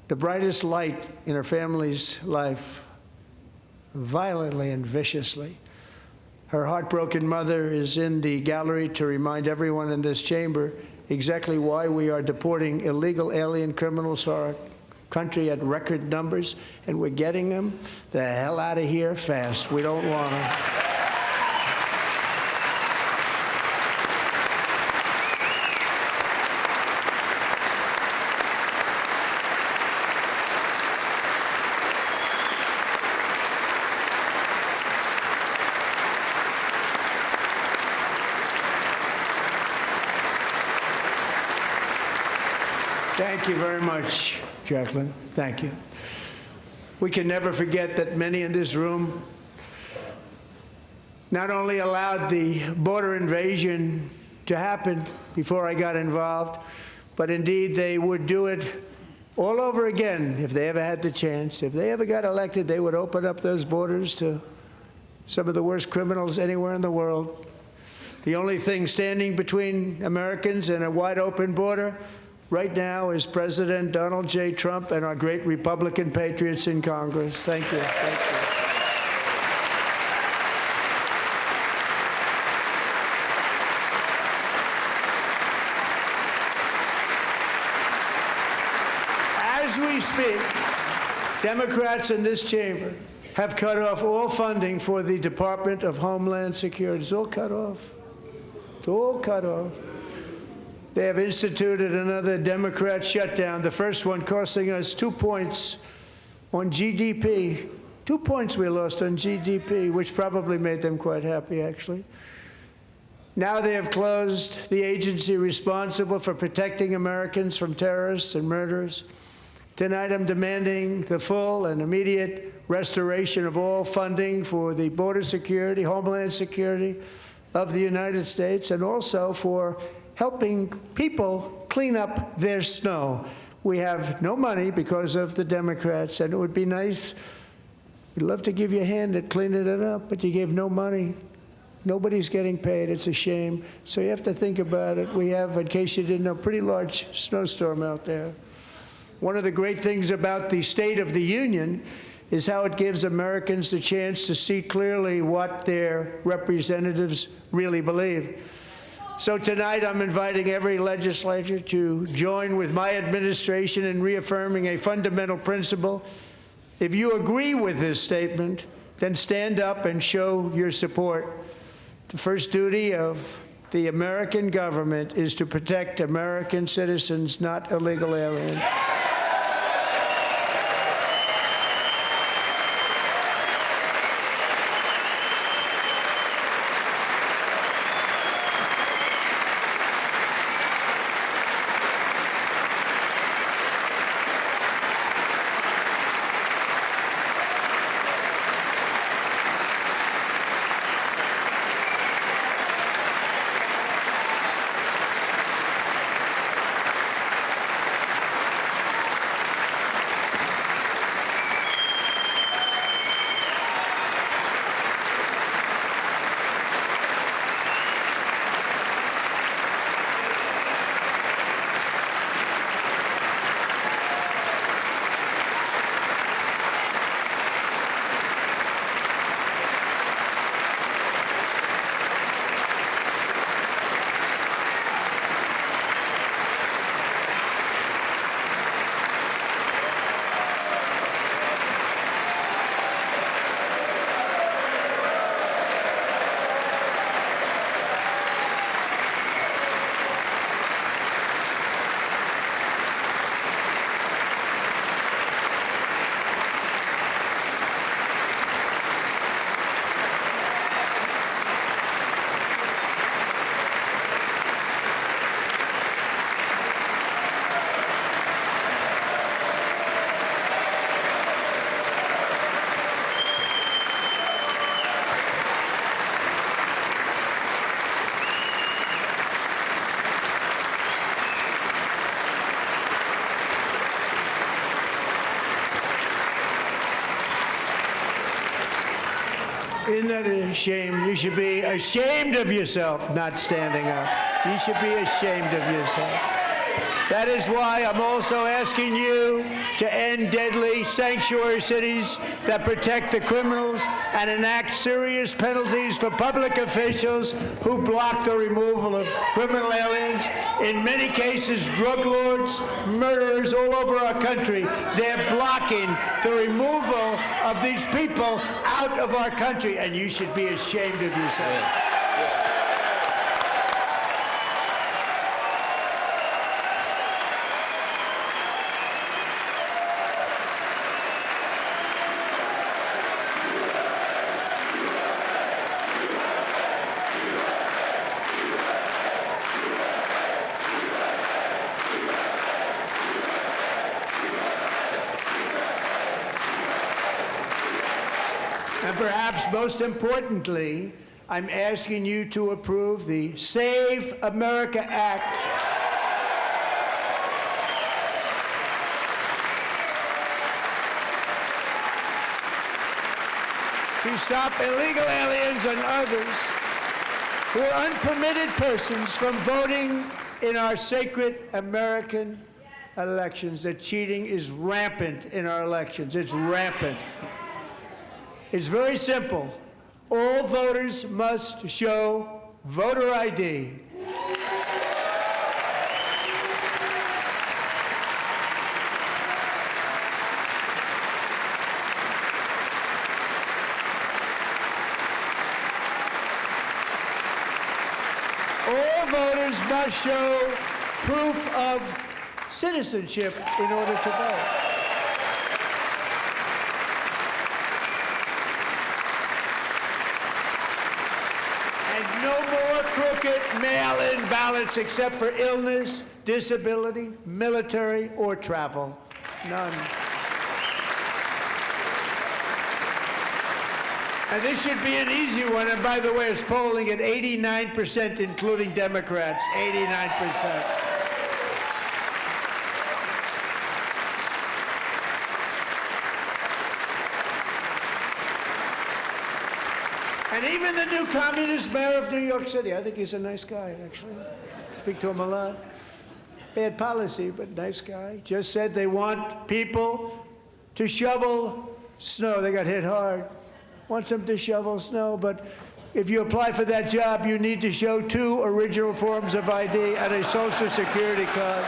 the brightest light in her family's life, violently and viciously. Her heartbroken mother is in the gallery to remind everyone in this chamber exactly why we are deporting illegal alien criminals to our country at record numbers, and we're getting them the hell out of here fast. We don't want them. Thank you very much, Jacqueline. Thank you. We can never forget that many in this room not only allowed the border invasion to happen before I got involved, but indeed they would do it all over again if they ever had the chance. If they ever got elected, they would open up those borders to some of the worst criminals anywhere in the world. The only thing standing between Americans and a wide open border right now is President Donald J. Trump and our great Republican patriots in Congress. Thank you. Thank you. As we speak, Democrats in this chamber have cut off all funding for the Department of Homeland Security. It's all cut off. It's all cut off. They have instituted another Democrat shutdown, the first one costing us 2 points on GDP. 2 points we lost on GDP, which probably made them quite happy, actually. Now they have closed the agency responsible for protecting Americans from terrorists and murderers. Tonight I'm demanding the full and immediate restoration of all funding for the border security, homeland security of the United States, and also for helping people clean up their snow. We have no money because of the Democrats, and it would be nice. We'd love to give you a hand at cleaning it up, but you gave no money. Nobody's getting paid. It's a shame. So you have to think about it. We have, in case you didn't know, a pretty large snowstorm out there. One of the great things about the State of the Union is how it gives Americans the chance to see clearly what their representatives really believe. So tonight I'm inviting every legislator to join with my administration in reaffirming a fundamental principle. If you agree with this statement, then stand up and show your support. The first duty of the American government is to protect American citizens, not illegal aliens. Isn't that a shame? You should be ashamed of yourself not standing up. You should be ashamed of yourself. That is why I'm also asking you to end deadly sanctuary cities that protect the criminals and enact serious penalties for public officials who block the removal of criminal aliens. In many cases, drug lords, murderers all over our country, they're blocking the removal of these people out of our country, and you should be ashamed of yourself. And perhaps most importantly, I'm asking you to approve the Save America Act. To stop illegal aliens and others who are unpermitted persons from voting in our sacred American elections. That cheating is rampant in our elections. It's rampant. It's very simple. All voters must show voter ID. All voters must show proof of citizenship in order to vote. No more crooked mail-in ballots except for illness, disability, military, or travel. None. And this should be an easy one. And by the way, it's polling at 89%, including Democrats. 89%. And even the new communist mayor of New York City, I think he's a nice guy, actually. Speak to him a lot. Bad policy, but nice guy. Just said they want people to shovel snow. They got hit hard. Wants them to shovel snow, but if you apply for that job, you need to show 2 original forms of ID and a Social Security card.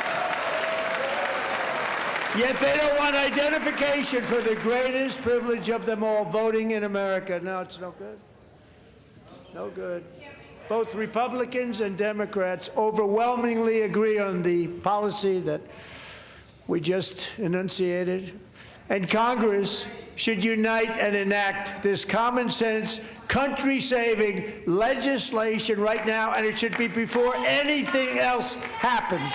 Yet they don't want identification for the greatest privilege of them all, voting in America. No, it's no good. No good. Both Republicans and Democrats overwhelmingly agree on the policy that we just enunciated. And Congress should unite and enact this common sense, country-saving legislation right now, and it should be before anything else happens.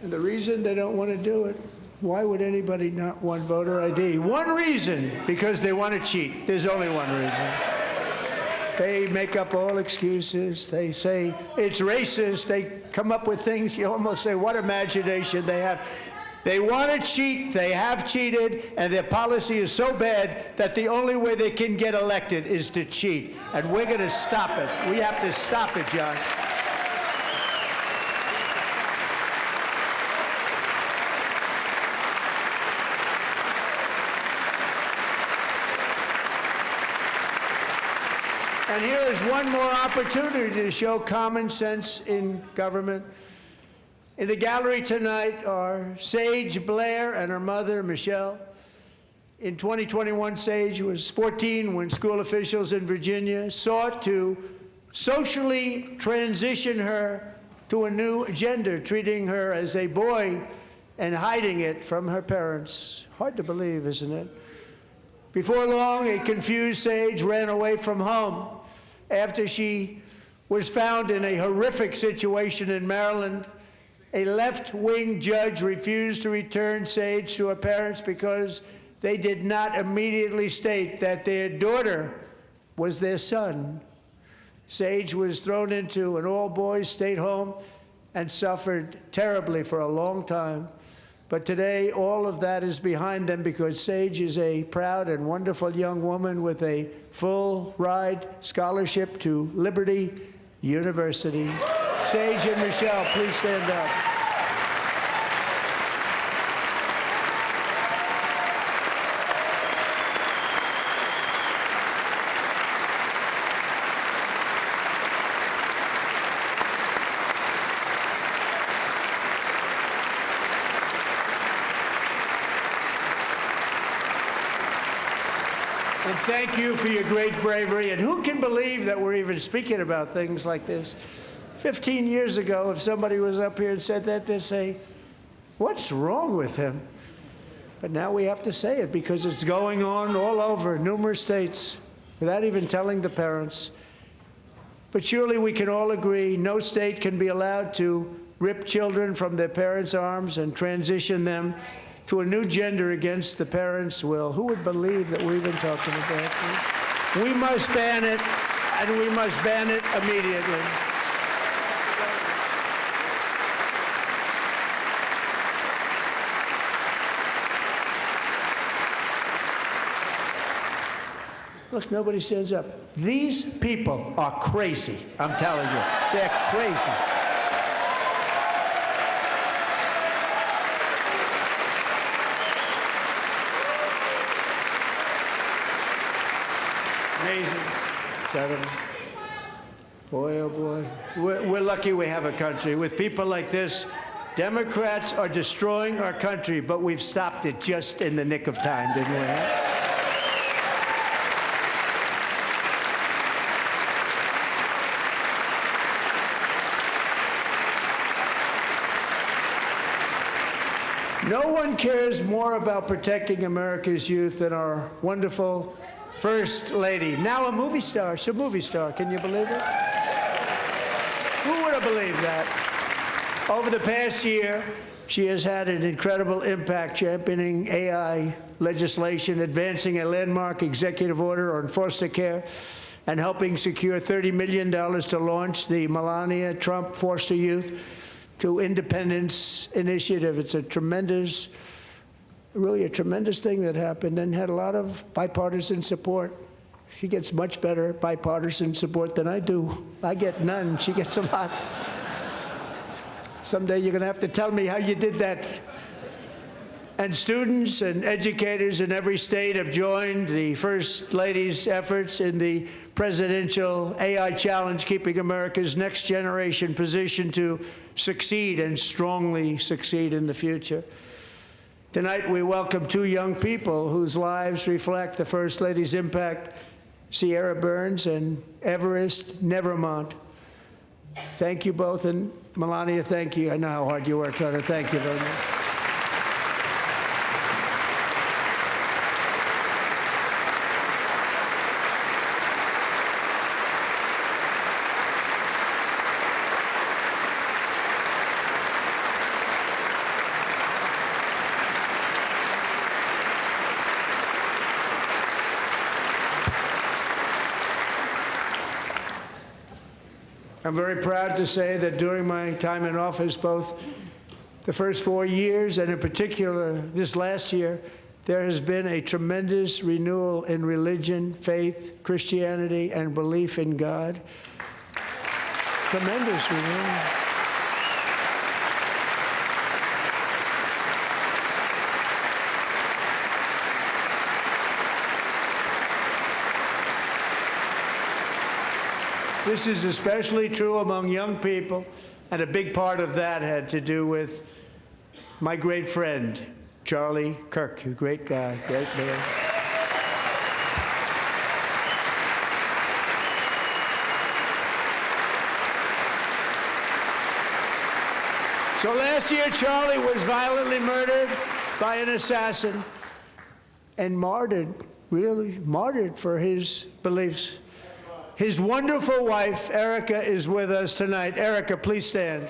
And the reason they don't want to do it, why would anybody not want voter ID? One reason, because they want to cheat. There's only one reason. They make up all excuses. They say it's racist. They come up with things you almost say, what imagination they have. They want to cheat. They have cheated. And their policy is so bad that the only way they can get elected is to cheat. And we're going to stop it. We have to stop it, John. And here is one more opportunity to show common sense in government. In the gallery tonight are Sage Blair and her mother, Michelle. In 2021, Sage was 14 when school officials in Virginia sought to socially transition her to a new gender, treating her as a boy and hiding it from her parents. Hard to believe, isn't it? Before long, a confused Sage ran away from home after she was found in a horrific situation in Maryland A left-wing judge refused to return Sage to her parents because they did not immediately state that their daughter was their son. Sage was thrown into an all-boys state home and suffered terribly for a long time. But today, all of that is behind them because Sage is a proud and wonderful young woman with a full-ride scholarship to Liberty University. Sage and Michelle, please stand up. And thank you for your great bravery. And who can believe that we're even speaking about things like this? 15 years ago, if somebody was up here and said that, they'd say, what's wrong with him? But now we have to say it because it's going on all over numerous states without even telling the parents. But surely we can all agree no state can be allowed to rip children from their parents' arms and transition them to a new gender against the parents' will. Who would believe that we're even talking about this? We must ban it, and we must ban it immediately. Look, nobody stands up. These people are crazy, I'm telling you. They're crazy. Amazing. Gentlemen. Boy, oh boy. We're lucky we have a country. With people like this, Democrats are destroying our country, but we've stopped it just in the nick of time, didn't we? No one cares more about protecting America's youth than our wonderful First Lady, now a movie star. She's a movie star. Can you believe it? Who would have believed that? Over the past year, she has had an incredible impact championing AI legislation, advancing a landmark executive order on foster care, and helping secure $30 million to launch the Melania Trump Foster Youth to Independence Initiative. It's a tremendous, really a tremendous thing that happened and had a lot of bipartisan support. She gets much better bipartisan support than I do. I get none. She gets a lot. Someday you're going to have to tell me how you did that. And students and educators in every state have joined the First Lady's efforts in the presidential AI challenge, keeping America's next generation positioned to succeed and strongly succeed in the future. Tonight, we welcome two young people whose lives reflect the First Lady's impact, Sierra Burns and Everest Nevermont. Thank you both, and Melania, thank you. I know how hard you worked on it. Thank you very much. I'm very proud to say that during my time in office, both the first 4 years and in particular this last year, there has been a tremendous renewal in religion, faith, Christianity, and belief in God. Tremendous renewal. This is especially true among young people, and a big part of that had to do with my great friend, Charlie Kirk, a great guy, great man. So last year, Charlie was violently murdered by an assassin and martyred, really martyred for his beliefs. His wonderful wife, Erica, is with us tonight. Erica, please stand.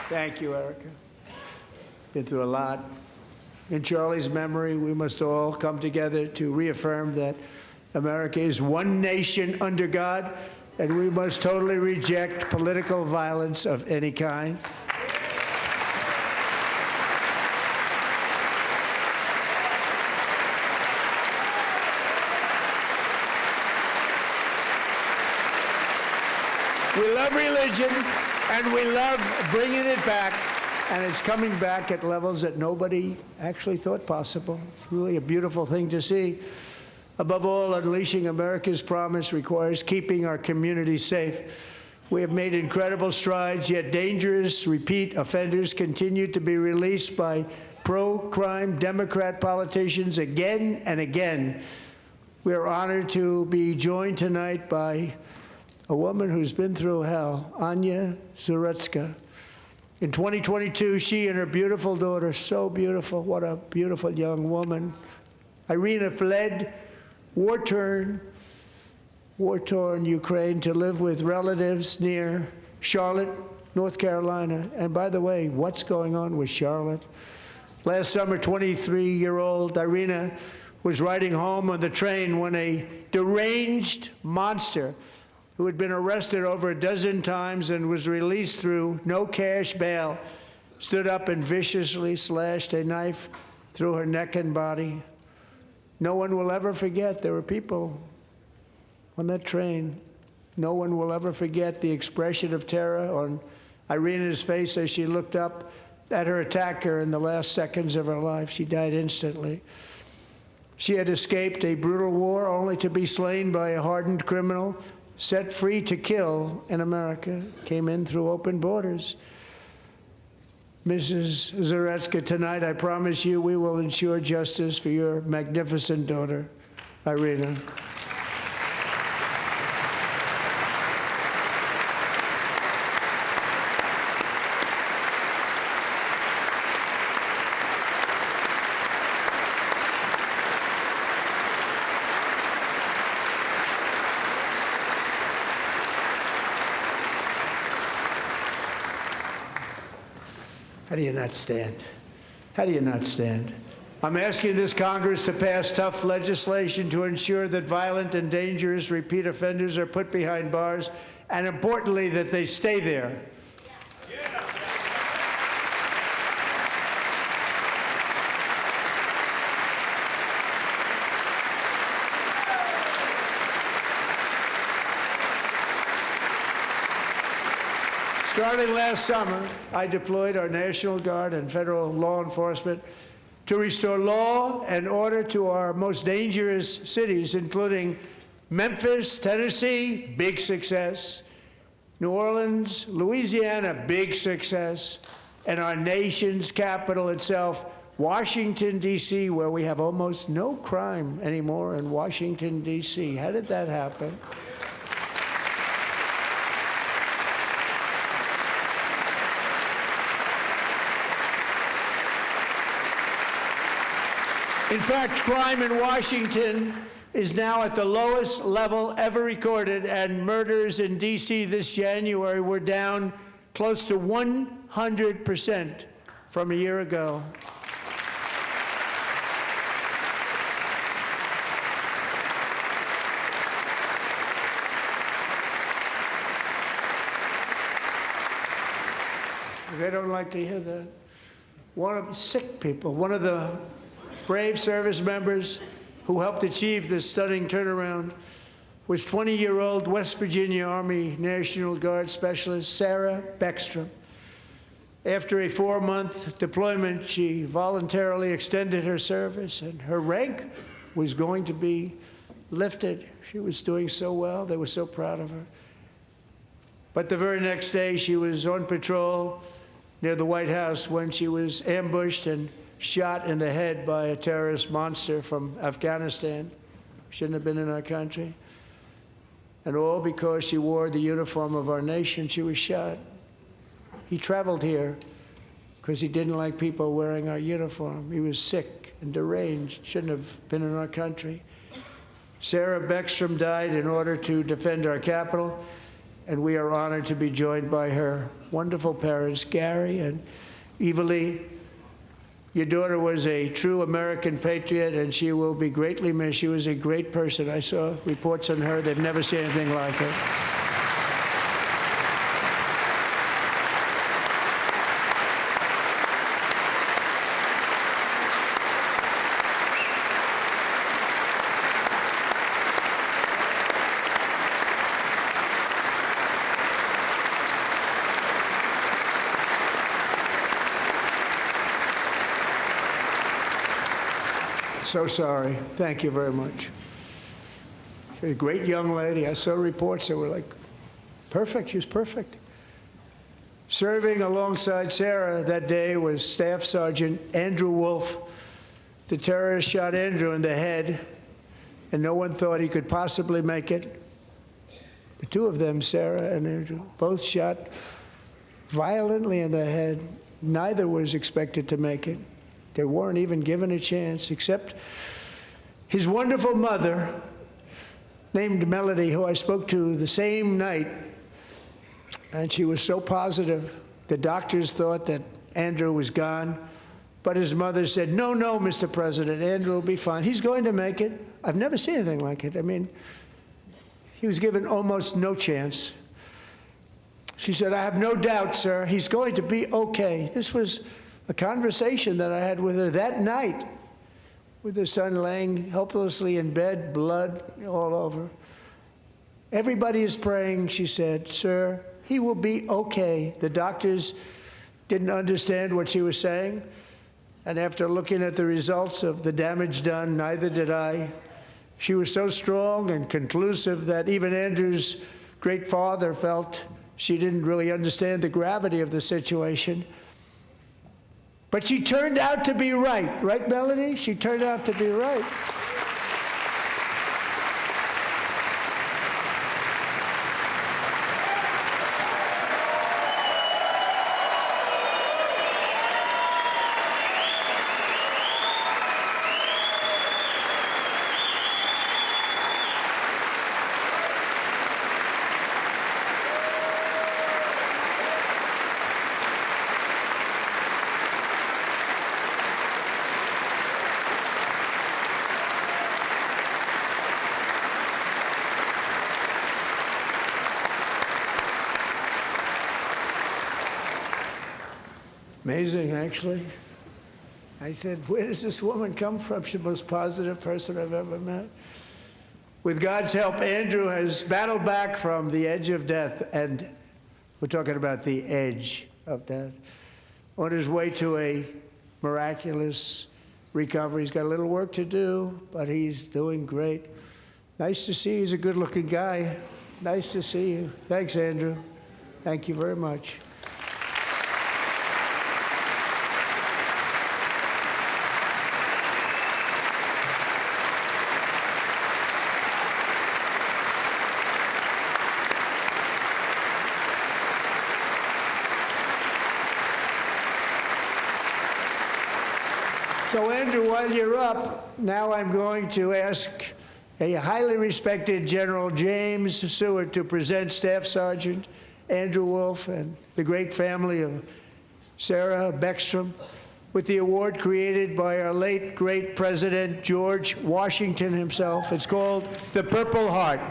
Thank you, Erica. Been through a lot. In Charlie's memory, we must all come together to reaffirm that America is one nation under God, and we must totally reject political violence of any kind. We love religion, and we love bringing it back, and it's coming back at levels that nobody actually thought possible. It's really a beautiful thing to see. Above all, unleashing America's promise requires keeping our communities safe. We have made incredible strides, yet dangerous repeat offenders continue to be released by pro-crime Democrat politicians again and again. We are honored to be joined tonight by a woman who's been through hell, Anya Zarutska. In 2022, she and her beautiful daughter, so beautiful, what a beautiful young woman, Irina, fled war-torn Ukraine to live with relatives near Charlotte, North Carolina. And by the way, what's going on with Charlotte? Last summer, 23-year-old Irina was riding home on the train when a deranged monster who had been arrested over a dozen times and was released through no cash bail, stood up and viciously slashed a knife through her neck and body. No one will ever forget. There were people on that train. No one will ever forget the expression of terror on Irina's face as she looked up at her attacker in the last seconds of her life. She died instantly. She had escaped a brutal war only to be slain by a hardened criminal, set free to kill in America, came in through open borders. Mrs. Zarutska, tonight I promise you we will ensure justice for your magnificent daughter, Irina. How do you not stand? How do you not stand? I'm asking this Congress to pass tough legislation to ensure that violent and dangerous repeat offenders are put behind bars, and importantly, that they stay there. Starting last summer, I deployed our National Guard and federal law enforcement to restore law and order to our most dangerous cities, including Memphis, Tennessee, big success, New Orleans, Louisiana, big success, and our nation's capital itself, Washington, D.C., where we have almost no crime anymore in Washington, D.C. How did that happen? In fact, crime in Washington is now at the lowest level ever recorded, and murders in D.C. this January were down close to 100% from a year ago. They don't like to hear that. One of the sick people, one of the brave service members who helped achieve this stunning turnaround was 20-year-old West Virginia Army National Guard Specialist Sarah Beckstrom. After a 4-month deployment, she voluntarily extended her service, and her rank was going to be lifted. She was doing so well. They were so proud of her. But the very next day, she was on patrol near the White House when she was ambushed and shot in the head by a terrorist monster from Afghanistan. Shouldn't have been in our country. And all because she wore the uniform of our nation. She was shot. He traveled here because he didn't like people wearing our uniform. He was sick and deranged, shouldn't have been in our country. Sarah Beckstrom died in order to defend our capital, and we are honored to be joined by her wonderful parents, Gary and Evalie. Your daughter was a true American patriot, and she will be greatly missed. She was a great person. I saw reports on her. They've never seen anything like her. So sorry. Thank you very much. She's a great young lady. I saw reports that were like, perfect. She was perfect. Serving alongside Sarah that day was Staff Sergeant Andrew Wolf. The terrorist shot Andrew in the head, and no one thought he could possibly make it. The two of them, Sarah and Andrew, both shot violently in the head. Neither was expected to make it. They weren't even given a chance, except his wonderful mother, named Melody, who I spoke to the same night, and she was so positive. The doctors thought that Andrew was gone, but his mother said, no, Mr. President, Andrew will be fine. He's going to make it. I've never seen anything like it. I mean, he was given almost no chance. She said, I have no doubt, sir, he's going to be okay. This was a conversation that I had with her that night, with her son laying helplessly in bed, blood all over. Everybody is praying, she said, sir, he will be okay. The doctors didn't understand what she was saying, and after looking at the results of the damage done, neither did I. She was so strong and conclusive that even Andrew's great father felt she didn't really understand the gravity of the situation. But she turned out to be right. Right, Melody? She turned out to be right. Amazing, actually. I said, where does this woman come from? She's the most positive person I've ever met. With God's help, Andrew has battled back from the edge of death, and we're talking about the edge of death, on his way to a miraculous recovery. He's got a little work to do, but he's doing great. Nice to see you. He's a good-looking guy. Nice to see you. Thanks, Andrew. Thank you very much. So, Andrew, while you're up, now I'm going to ask a highly respected General James Seward to present Staff Sergeant Andrew Wolf and the great family of Sarah Beckstrom with the award created by our late, great President George Washington himself. It's called the Purple Heart.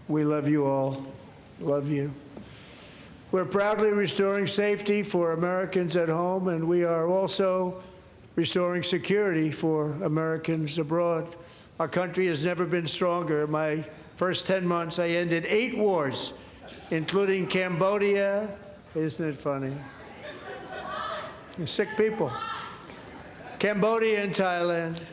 We love you all. Love you. We're proudly restoring safety for Americans at home, and we are also restoring security for Americans abroad. Our country has never been stronger. In my first 10 months, I ended 8 wars, including Cambodia. Isn't it funny? Sick people. Cambodia and Thailand,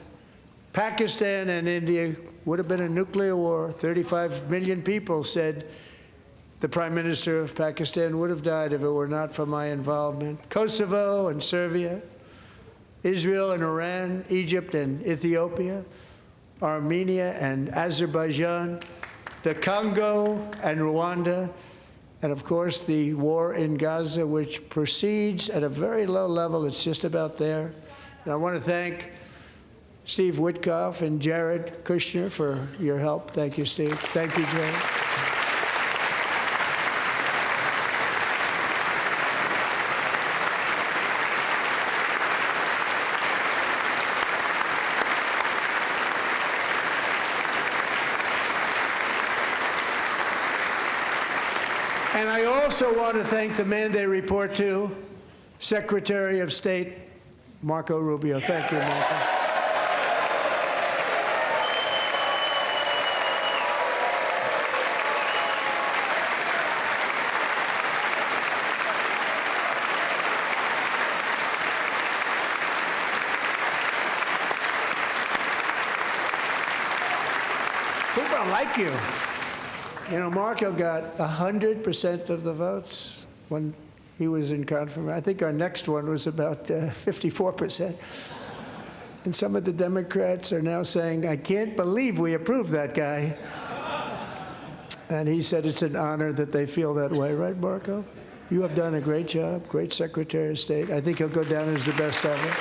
Pakistan and India. Would have been a nuclear war. 35 million people said the Prime Minister of Pakistan would have died if it were not for my involvement. Kosovo and Serbia, Israel and Iran, Egypt and Ethiopia, Armenia and Azerbaijan, the Congo and Rwanda, and of course the war in Gaza, which proceeds at a very low level. It's just about there. And I want to thank Steve Witkoff and Jared Kushner for your help. Thank you, Steve. Thank you, Jared. And I also want to thank the man they report to, Secretary of State Marco Rubio. Thank you, Marco. People don't like you. You know, Marco got 100% of the votes when he was in confirmation. I think our next one was about 54%. And some of the Democrats are now saying, I can't believe we approved that guy. And he said it's an honor that they feel that way, right, Marco? You have done a great job, great Secretary of State. I think he'll go down as the best ever.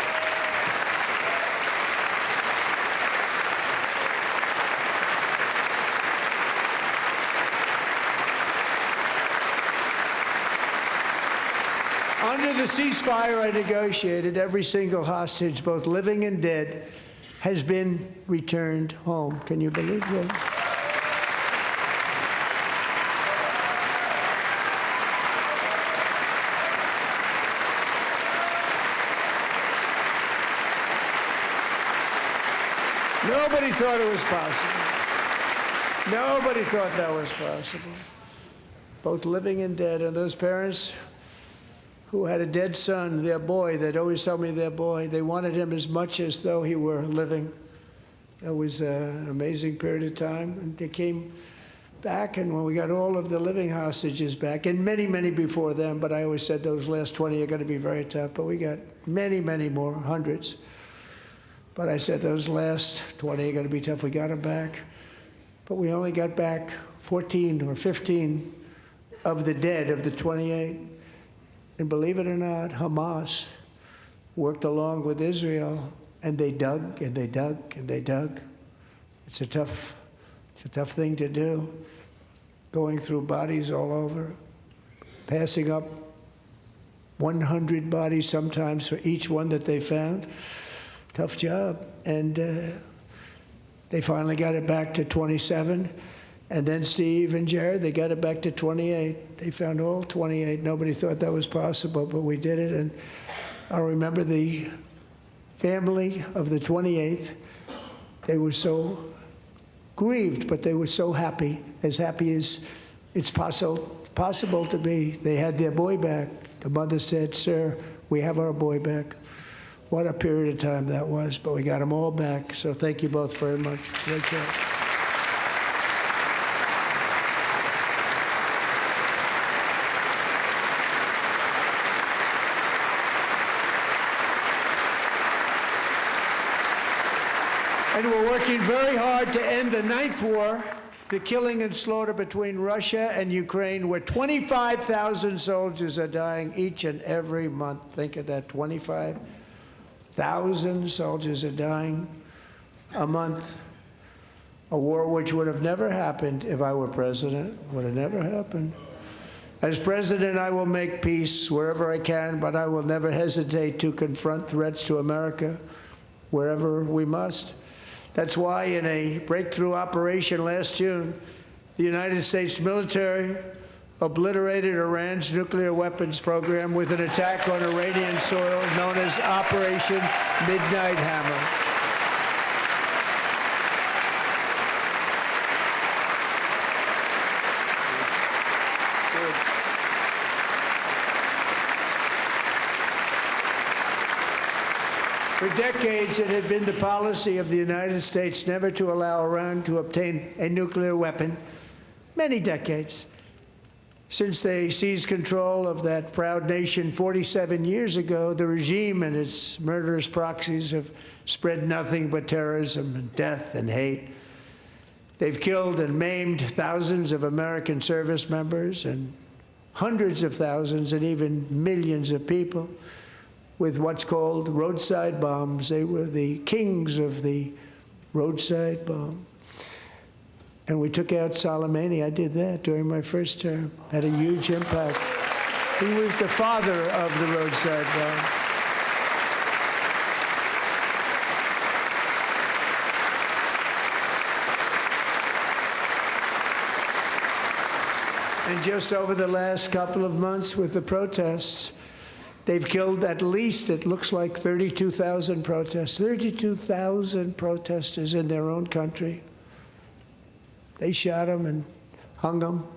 Under the ceasefire I negotiated, every single hostage, both living and dead, has been returned home. Can you believe that? Nobody thought it was possible. Nobody thought that was possible. Both living and dead. And those parents who had a dead son, their boy, they'd always tell me their boy, they wanted him as much as though he were living. That was an amazing period of time. And they came back, and when we got all of the living hostages back, and many, many before them, but I always said those last 20 are going to be very tough, but we got many, many more, hundreds. But I said those last 20 are going to be tough. We got them back. But we only got back 14 or 15 of the dead, of the 28. And believe it or not, Hamas worked along with Israel, and they dug, and they dug, and they dug. It's a tough thing to do, going through bodies all over, passing up 100 bodies sometimes for each one that they found. Tough job. And they finally got it back to 27. And then Steve and Jared, they got it back to 28. They found all 28. Nobody thought that was possible, but we did it. And I remember the family of the 28th. They were so grieved, but they were so happy as it's possible to be. They had their boy back. The mother said, "Sir, we have our boy back." What a period of time that was, but we got them all back. So thank you both very much. Great job. And we're working very hard to end the 9th war, the killing and slaughter between Russia and Ukraine, where 25,000 soldiers are dying each and every month. Think of that, 25,000 soldiers are dying a month. A war which would have never happened if I were president, would have never happened. As president, I will make peace wherever I can, but I will never hesitate to confront threats to America wherever we must. That's why in a breakthrough operation last June, the United States military obliterated Iran's nuclear weapons program with an attack on Iranian soil known as Operation Midnight Hammer. For decades, it had been the policy of the United States never to allow Iran to obtain a nuclear weapon. Many decades. Since they seized control of that proud nation 47 years ago, the regime and its murderous proxies have spread nothing but terrorism and death and hate. They've killed and maimed thousands of American service members and hundreds of thousands and even millions of people with what's called roadside bombs. They were the kings of the roadside bomb. And we took out Soleimani. I did that during my first term. Had a huge impact. He was the father of the roadside bomb. And just over the last couple of months with the protests, they've killed at least, it looks like, 32,000 protesters. 32,000 protesters in their own country. They shot them and hung them.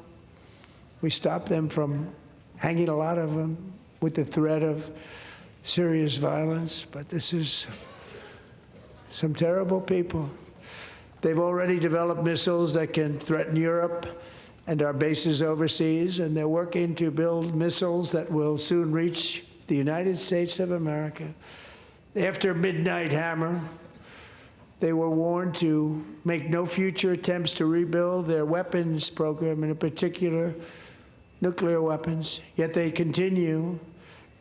We stopped them from hanging a lot of them with the threat of serious violence. But this is some terrible people. They've already developed missiles that can threaten Europe and our bases overseas, and they're working to build missiles that will soon reach the United States of America. After Midnight Hammer, they were warned to make no future attempts to rebuild their weapons program, and in particular, nuclear weapons. Yet they continue.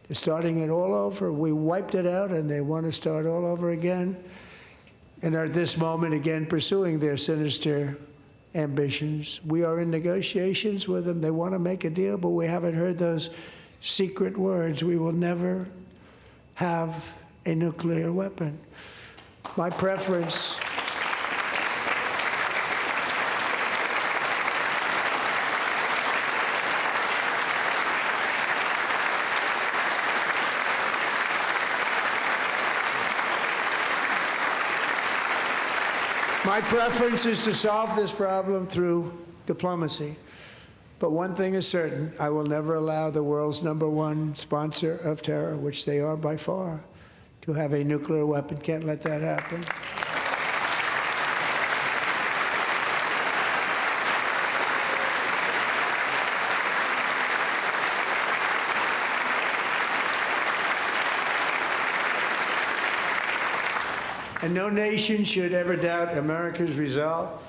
They're starting it all over. We wiped it out, and they want to start all over again, and are at this moment again pursuing their sinister ambitions. We are in negotiations with them. They want to make a deal, but we haven't heard those secret words. We will never have a nuclear weapon. My preference is to solve this problem through diplomacy. But one thing is certain, I will never allow the world's #1 sponsor of terror, which they are by far, to have a nuclear weapon. Can't let that happen. And no nation should ever doubt America's resolve.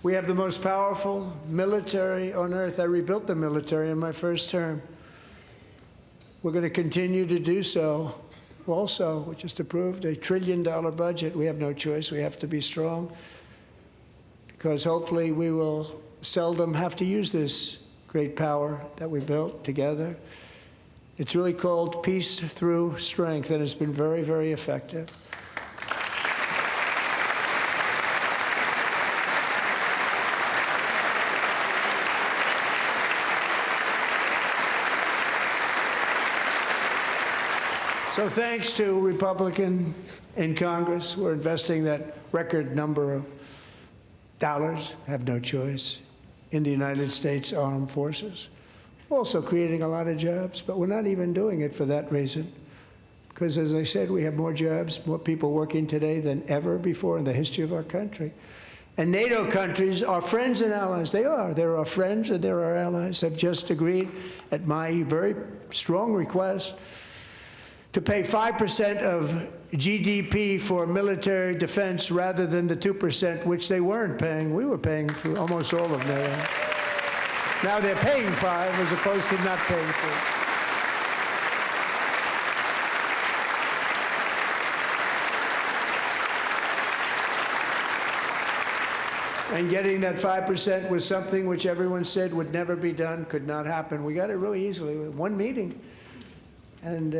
We have the most powerful military on earth. I rebuilt the military in my first term. We're going to continue to do so. Also, we just approved a $1 trillion budget. We have no choice. We have to be strong, because hopefully we will seldom have to use this great power that we built together. It's really called peace through strength, and it's been very, very effective. So thanks to Republicans in Congress, we're investing that record number of dollars, have no choice, in the United States Armed Forces. Also creating a lot of jobs, but we're not even doing it for that reason. Because as I said, we have more jobs, more people working today than ever before in the history of our country. And NATO countries are friends and allies. They are. They're our friends and they're our allies. Have just agreed, at my very strong request, to pay 5% of GDP for military defense rather than the 2%, which they weren't paying. We were paying for almost all of NATO. Now they're paying 5 as opposed to not paying 4. And getting that 5% was something which everyone said would never be done, could not happen. We got it really easily with one meeting. And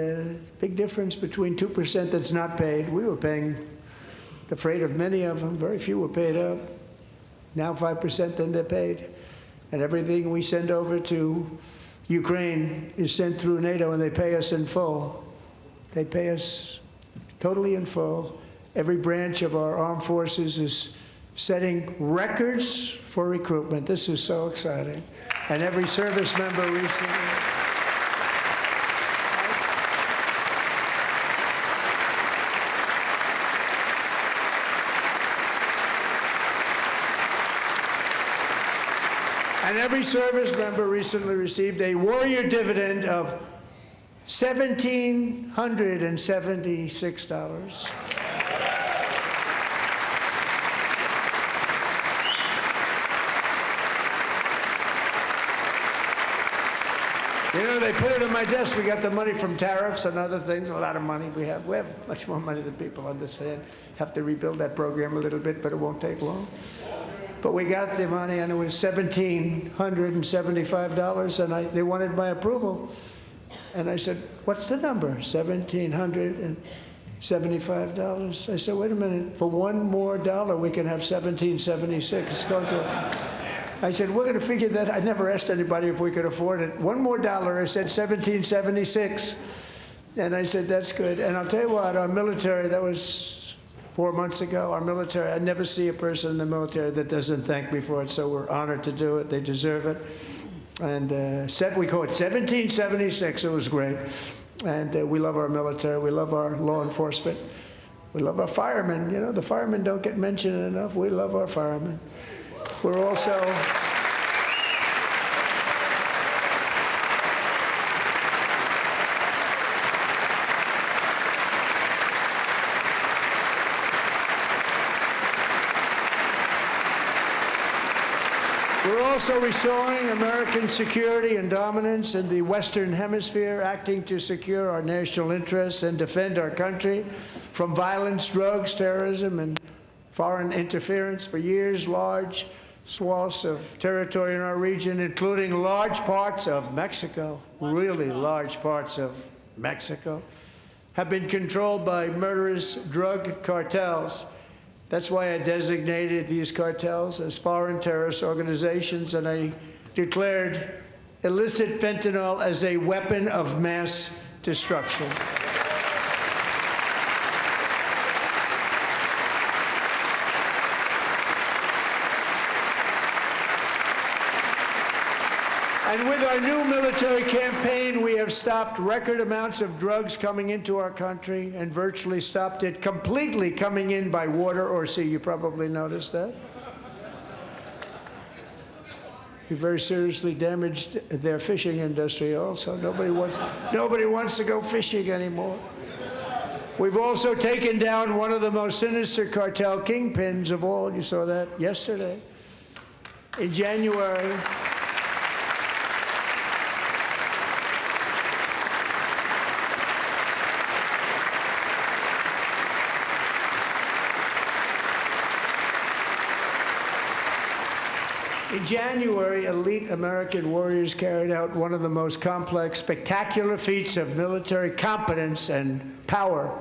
big difference between 2% that's not paid. We were paying the freight of many of them. Very few were paid up. Now 5%, then they're paid. And everything we send over to Ukraine is sent through NATO, and they pay us in full. They pay us totally in full. Every branch of our armed forces is setting records for recruitment. This is so exciting. And every service member recently. And every service member recently received a warrior dividend of $1,776. You know, they put it on my desk. We got the money from tariffs and other things, a lot of money we have. We have much more money than people understand. Have to rebuild that program a little bit, but it won't take long. But we got the money, and it was $1,775, and they wanted my approval. And I said, what's the number? $1,775. I said, wait a minute. For $1 more, we can have $1,776. It's going to... I said, we're going to figure that. I never asked anybody if we could afford it. $1 more. I said, $1,776. And I said, that's good. And I'll tell you what, our military, that was 4 months ago, our military, I never see a person in the military that doesn't thank me for it, so we're honored to do it. They deserve it. And we call it 1776. It was great. And we love our military. We love our law enforcement. We love our firemen. You know, the firemen don't get mentioned enough. We love our firemen. We're also... We're also restoring American security and dominance in the Western Hemisphere, acting to secure our national interests and defend our country from violence, drugs, terrorism, and foreign interference. For years, large swaths of territory in our region, including large parts of Mexico, really large parts of Mexico, have been controlled by murderous drug cartels. That's why I designated these cartels as foreign terrorist organizations, and I declared illicit fentanyl as a weapon of mass destruction. And with our new military campaign, we have stopped record amounts of drugs coming into our country and virtually stopped it completely coming in by water or sea. You probably noticed that. We very seriously damaged their fishing industry also. Nobody wants to go fishing anymore. We've also taken down one of the most sinister cartel kingpins of all. You saw that yesterday. In January, elite American warriors carried out one of the most complex, spectacular feats of military competence and power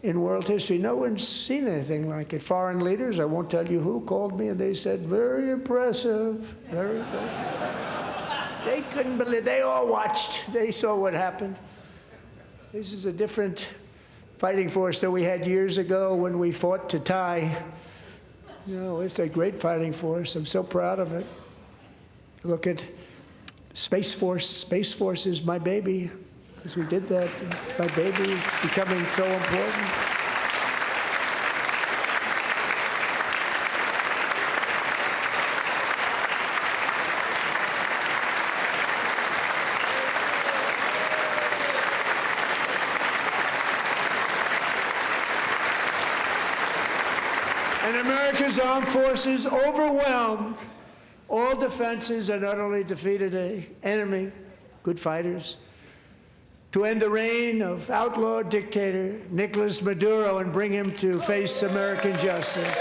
in world history. No one's seen anything like it. Foreign leaders, I won't tell you who, called me and they said, very impressive, very good. They couldn't believe, they all watched, they saw what happened. This is a different fighting force that we had years ago when we fought to tie. You know, it's a great fighting force. I'm so proud of it. Look at Space Force. Space Force is my baby, because we did that. My baby is becoming so important. And America's armed forces overwhelmed all defenses and utterly defeated an enemy, good fighters, to end the reign of outlaw dictator Nicolas Maduro and bring him to face American justice.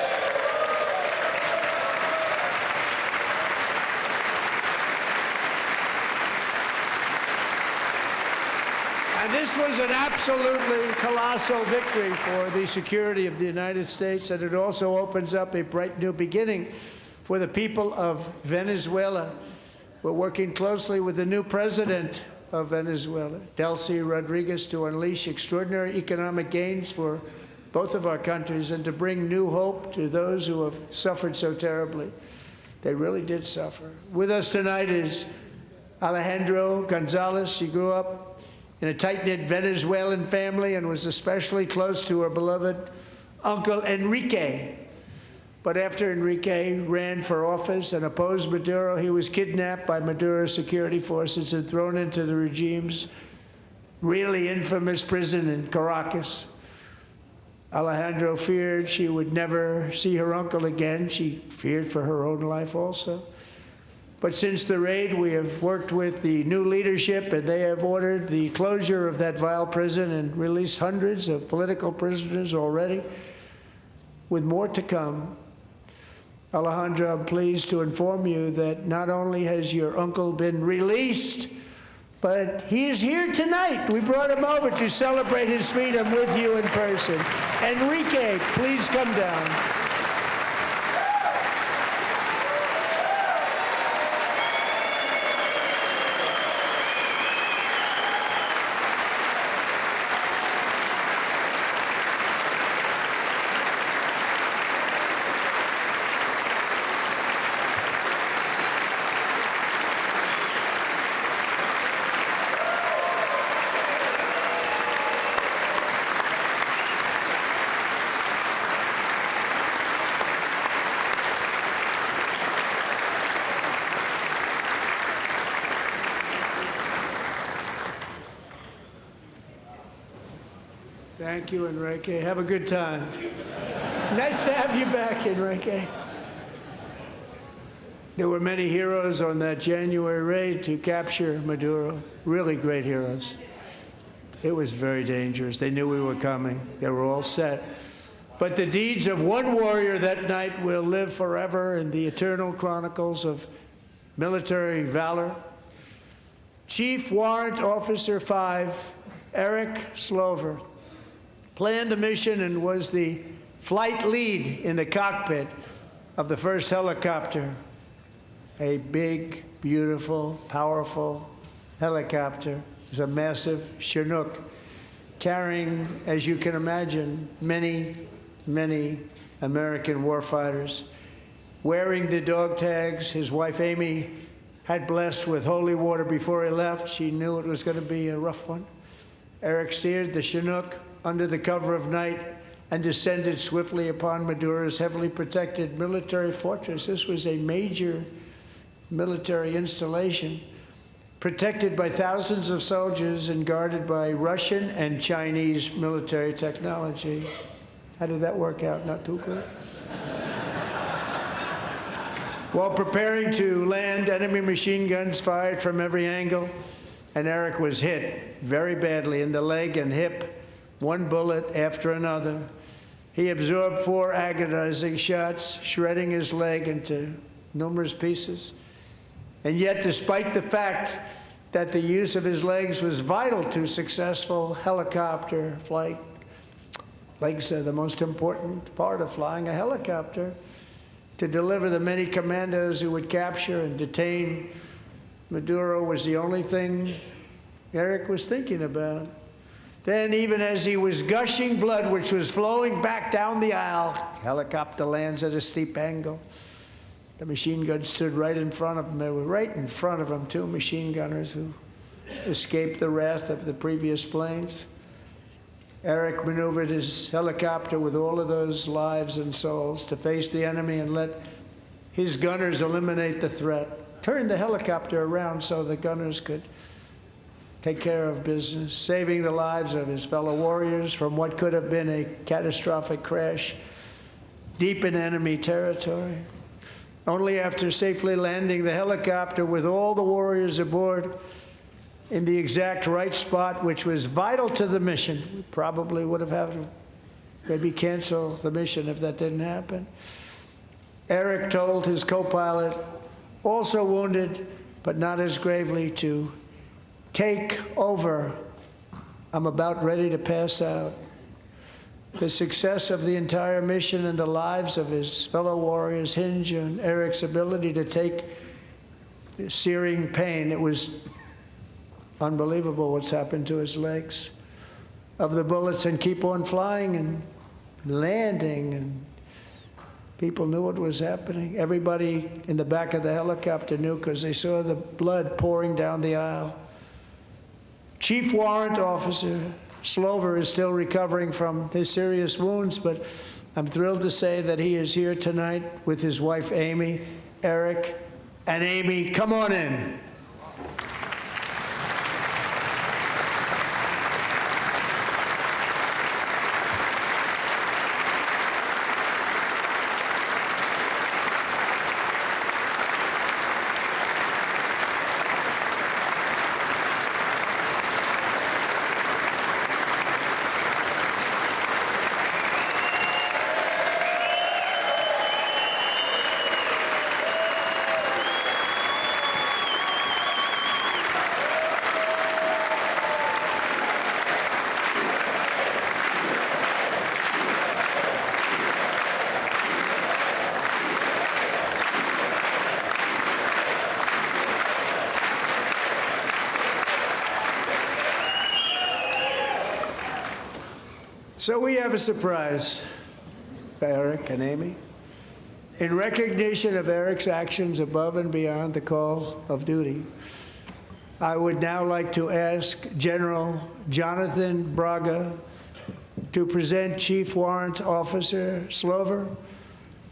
And this was an absolutely colossal victory for the security of the United States, and it also opens up a bright new beginning for the people of Venezuela. We're working closely with the new president of Venezuela, Delcy Rodriguez, to unleash extraordinary economic gains for both of our countries and to bring new hope to those who have suffered so terribly. They really did suffer. With us tonight is Alejandro Gonzalez. She grew up in a tight-knit Venezuelan family and was especially close to her beloved Uncle Enrique. But after Enrique ran for office and opposed Maduro, he was kidnapped by Maduro's security forces and thrown into the regime's really infamous prison in Caracas. Alejandro feared she would never see her uncle again. She feared for her own life also. But since the raid, we have worked with the new leadership, and they have ordered the closure of that vile prison and released hundreds of political prisoners already, with more to come. Alejandro, I'm pleased to inform you that not only has your uncle been released, but he is here tonight. We brought him over to celebrate his freedom with you in person. Enrique, please come down. Thank you, Enrique. Have a good time. Nice to have you back, Enrique. There were many heroes on that January raid to capture Maduro, really great heroes. It was very dangerous. They knew we were coming. They were all set. But the deeds of one warrior that night will live forever in the eternal chronicles of military valor. Chief Warrant Officer 5, Eric Slover, planned the mission and was the flight lead in the cockpit of the first helicopter, a big, beautiful, powerful helicopter. It was a massive Chinook carrying, as you can imagine, many, many American warfighters. Wearing the dog tags, his wife Amy had blessed with holy water before he left. She knew it was going to be a rough one. Eric steered the Chinook under the cover of night and descended swiftly upon Maduro's heavily protected military fortress. This was a major military installation, protected by thousands of soldiers and guarded by Russian and Chinese military technology. How did that work out? Not too good. While preparing to land, enemy machine guns fired from every angle, and Eric was hit very badly in the leg and hip, one bullet after another. He absorbed 4 agonizing shots, shredding his leg into numerous pieces. And yet, despite the fact that the use of his legs was vital to successful helicopter flight, legs are the most important part of flying a helicopter, to deliver the many commandos who would capture and detain Maduro was the only thing Eric was thinking about. Then, even as he was gushing blood, which was flowing back down the aisle, helicopter lands at a steep angle. The machine guns stood right in front of him. They were right in front of him, 2 machine gunners who escaped the wrath of the previous planes. Eric maneuvered his helicopter with all of those lives and souls to face the enemy and let his gunners eliminate the threat. Turned the helicopter around so the gunners could take care of business, saving the lives of his fellow warriors from what could have been a catastrophic crash deep in enemy territory. Only after safely landing the helicopter with all the warriors aboard in the exact right spot, which was vital to the mission. We probably would have had to maybe cancel the mission if that didn't happen. Eric told his co-pilot, also wounded, but not as gravely, to take over. I'm about ready to pass out. The success of the entire mission and the lives of his fellow warriors hinge on Eric's ability to take the searing pain. It was unbelievable what's happened to his legs of the bullets and keep on flying and landing, and people knew what was happening. Everybody in the back of the helicopter knew because they saw the blood pouring down the aisle. Chief Warrant Officer Slover is still recovering from his serious wounds, but I'm thrilled to say that he is here tonight with his wife, Amy, Eric, and Amy. Come on in. So we have a surprise for Eric and Amy. In recognition of Eric's actions above and beyond the call of duty, I would now like to ask General Jonathan Braga to present Chief Warrant Officer Slover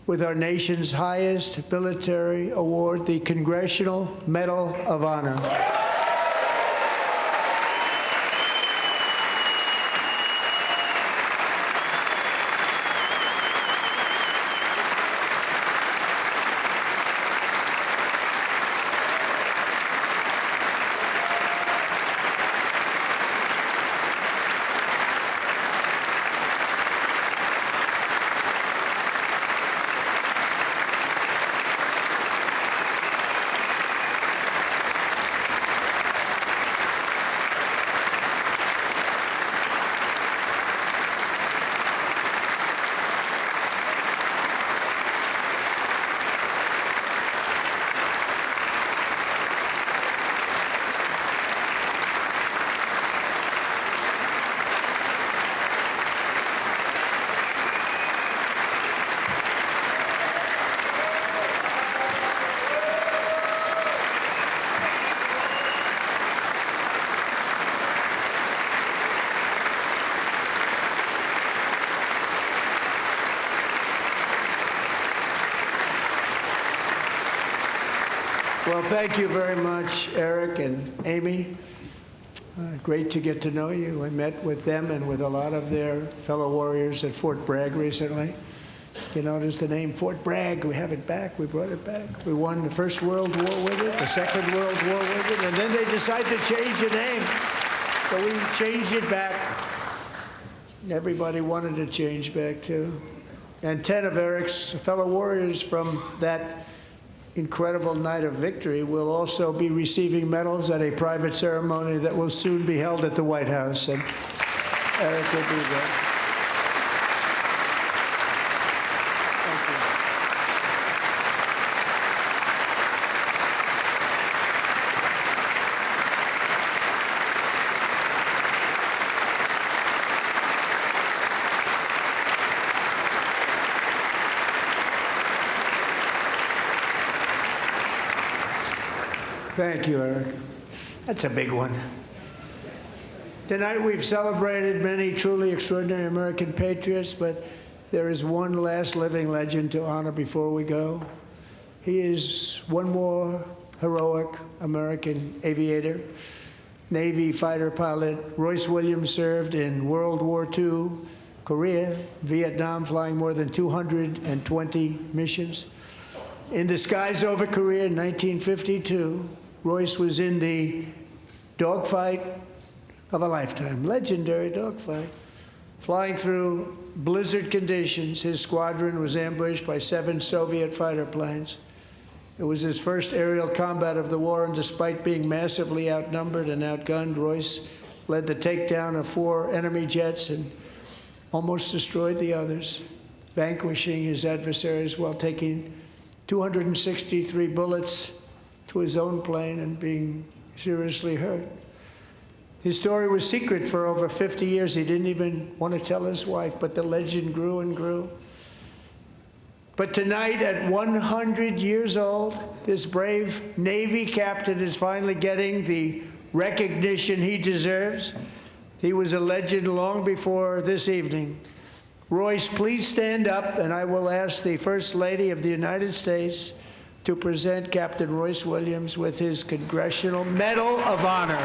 with our nation's highest military award, the Congressional Medal of Honor. Well, thank you very much, Eric and Amy. Great to get to know you. I met with them and with a lot of their fellow warriors at Fort Bragg recently. You notice the name Fort Bragg. We have it back. We brought it back. We won the First World War with it, the Second World War with it, and then they decided to change the name. So we changed it back. Everybody wanted to change back, too. And 10 of Eric's fellow warriors from that incredible night of victory will also be receiving medals at a private ceremony that will soon be held at the White House. And Eric will be there. Thank you. Thank you, Eric. That's a big one. Tonight we've celebrated many truly extraordinary American patriots, but there is one last living legend to honor before we go. He is one more heroic American aviator, Navy fighter pilot. Royce Williams served in World War II, Korea, Vietnam, flying more than 220 missions. In the skies over Korea in 1952, Royce was in the dogfight of a lifetime, legendary dogfight. Flying through blizzard conditions, his squadron was ambushed by 7 Soviet fighter planes. It was his first aerial combat of the war, and despite being massively outnumbered and outgunned, Royce led the takedown of 4 enemy jets and almost destroyed the others, vanquishing his adversaries while taking 263 bullets to his own plane and being seriously hurt. His story was secret for over 50 years. He didn't even want to tell his wife, but the legend grew and grew. But tonight, at 100 years old, this brave Navy captain is finally getting the recognition he deserves. He was a legend long before this evening. Royce, please stand up, and I will ask the First Lady of the United States to present Captain Royce Williams with his Congressional Medal of Honor.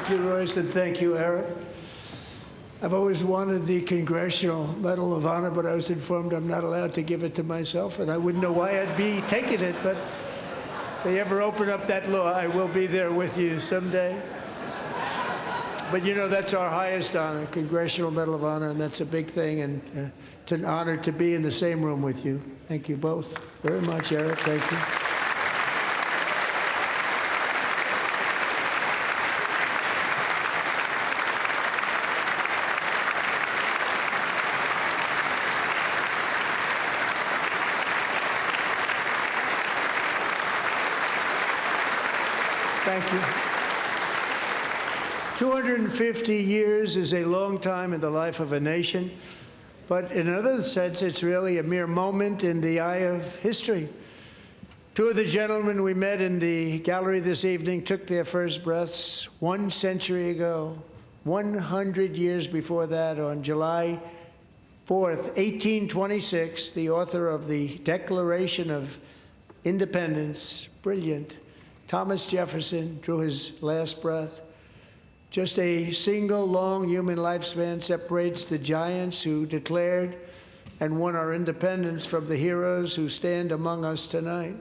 Thank you, Royce, and thank you, Eric. I've always wanted the Congressional Medal of Honor, but I was informed I'm not allowed to give it to myself, and I wouldn't know why I'd be taking it, but if they ever open up that law, I will be there with you someday. But you know, that's our highest honor, Congressional Medal of Honor, and that's a big thing, and it's an honor to be in the same room with you. Thank you both very much, Eric. Thank you. Thank you. 250 years is a long time in the life of a nation, but in another sense, it's really a mere moment in the eye of history. Two of the gentlemen we met in the gallery this evening took their first breaths 1 century ago, 100 years before that, on July 4th, 1826, the author of the Declaration of Independence, brilliant, Thomas Jefferson, drew his last breath. Just a single long human lifespan separates the giants who declared and won our independence from the heroes who stand among us tonight.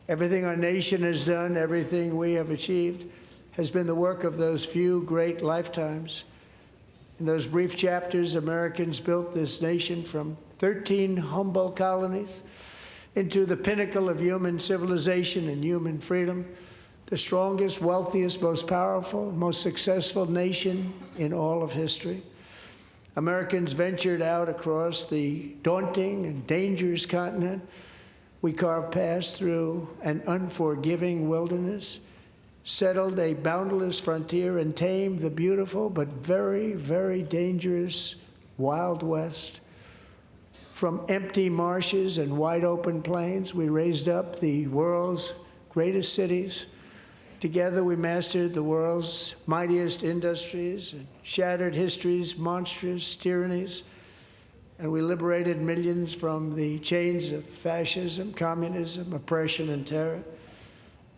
Everything our nation has done, everything we have achieved, has been the work of those few great lifetimes. In those brief chapters, Americans built this nation from 13 humble colonies into the pinnacle of human civilization and human freedom, the strongest, wealthiest, most powerful, most successful nation in all of history. Americans ventured out across the daunting and dangerous continent. We carved paths through an unforgiving wilderness, settled a boundless frontier, and tamed the beautiful but very, very dangerous Wild West. From empty marshes and wide open plains, we raised up the world's greatest cities. Together, we mastered the world's mightiest industries and shattered history's monstrous tyrannies. And we liberated millions from the chains of fascism, communism, oppression, and terror.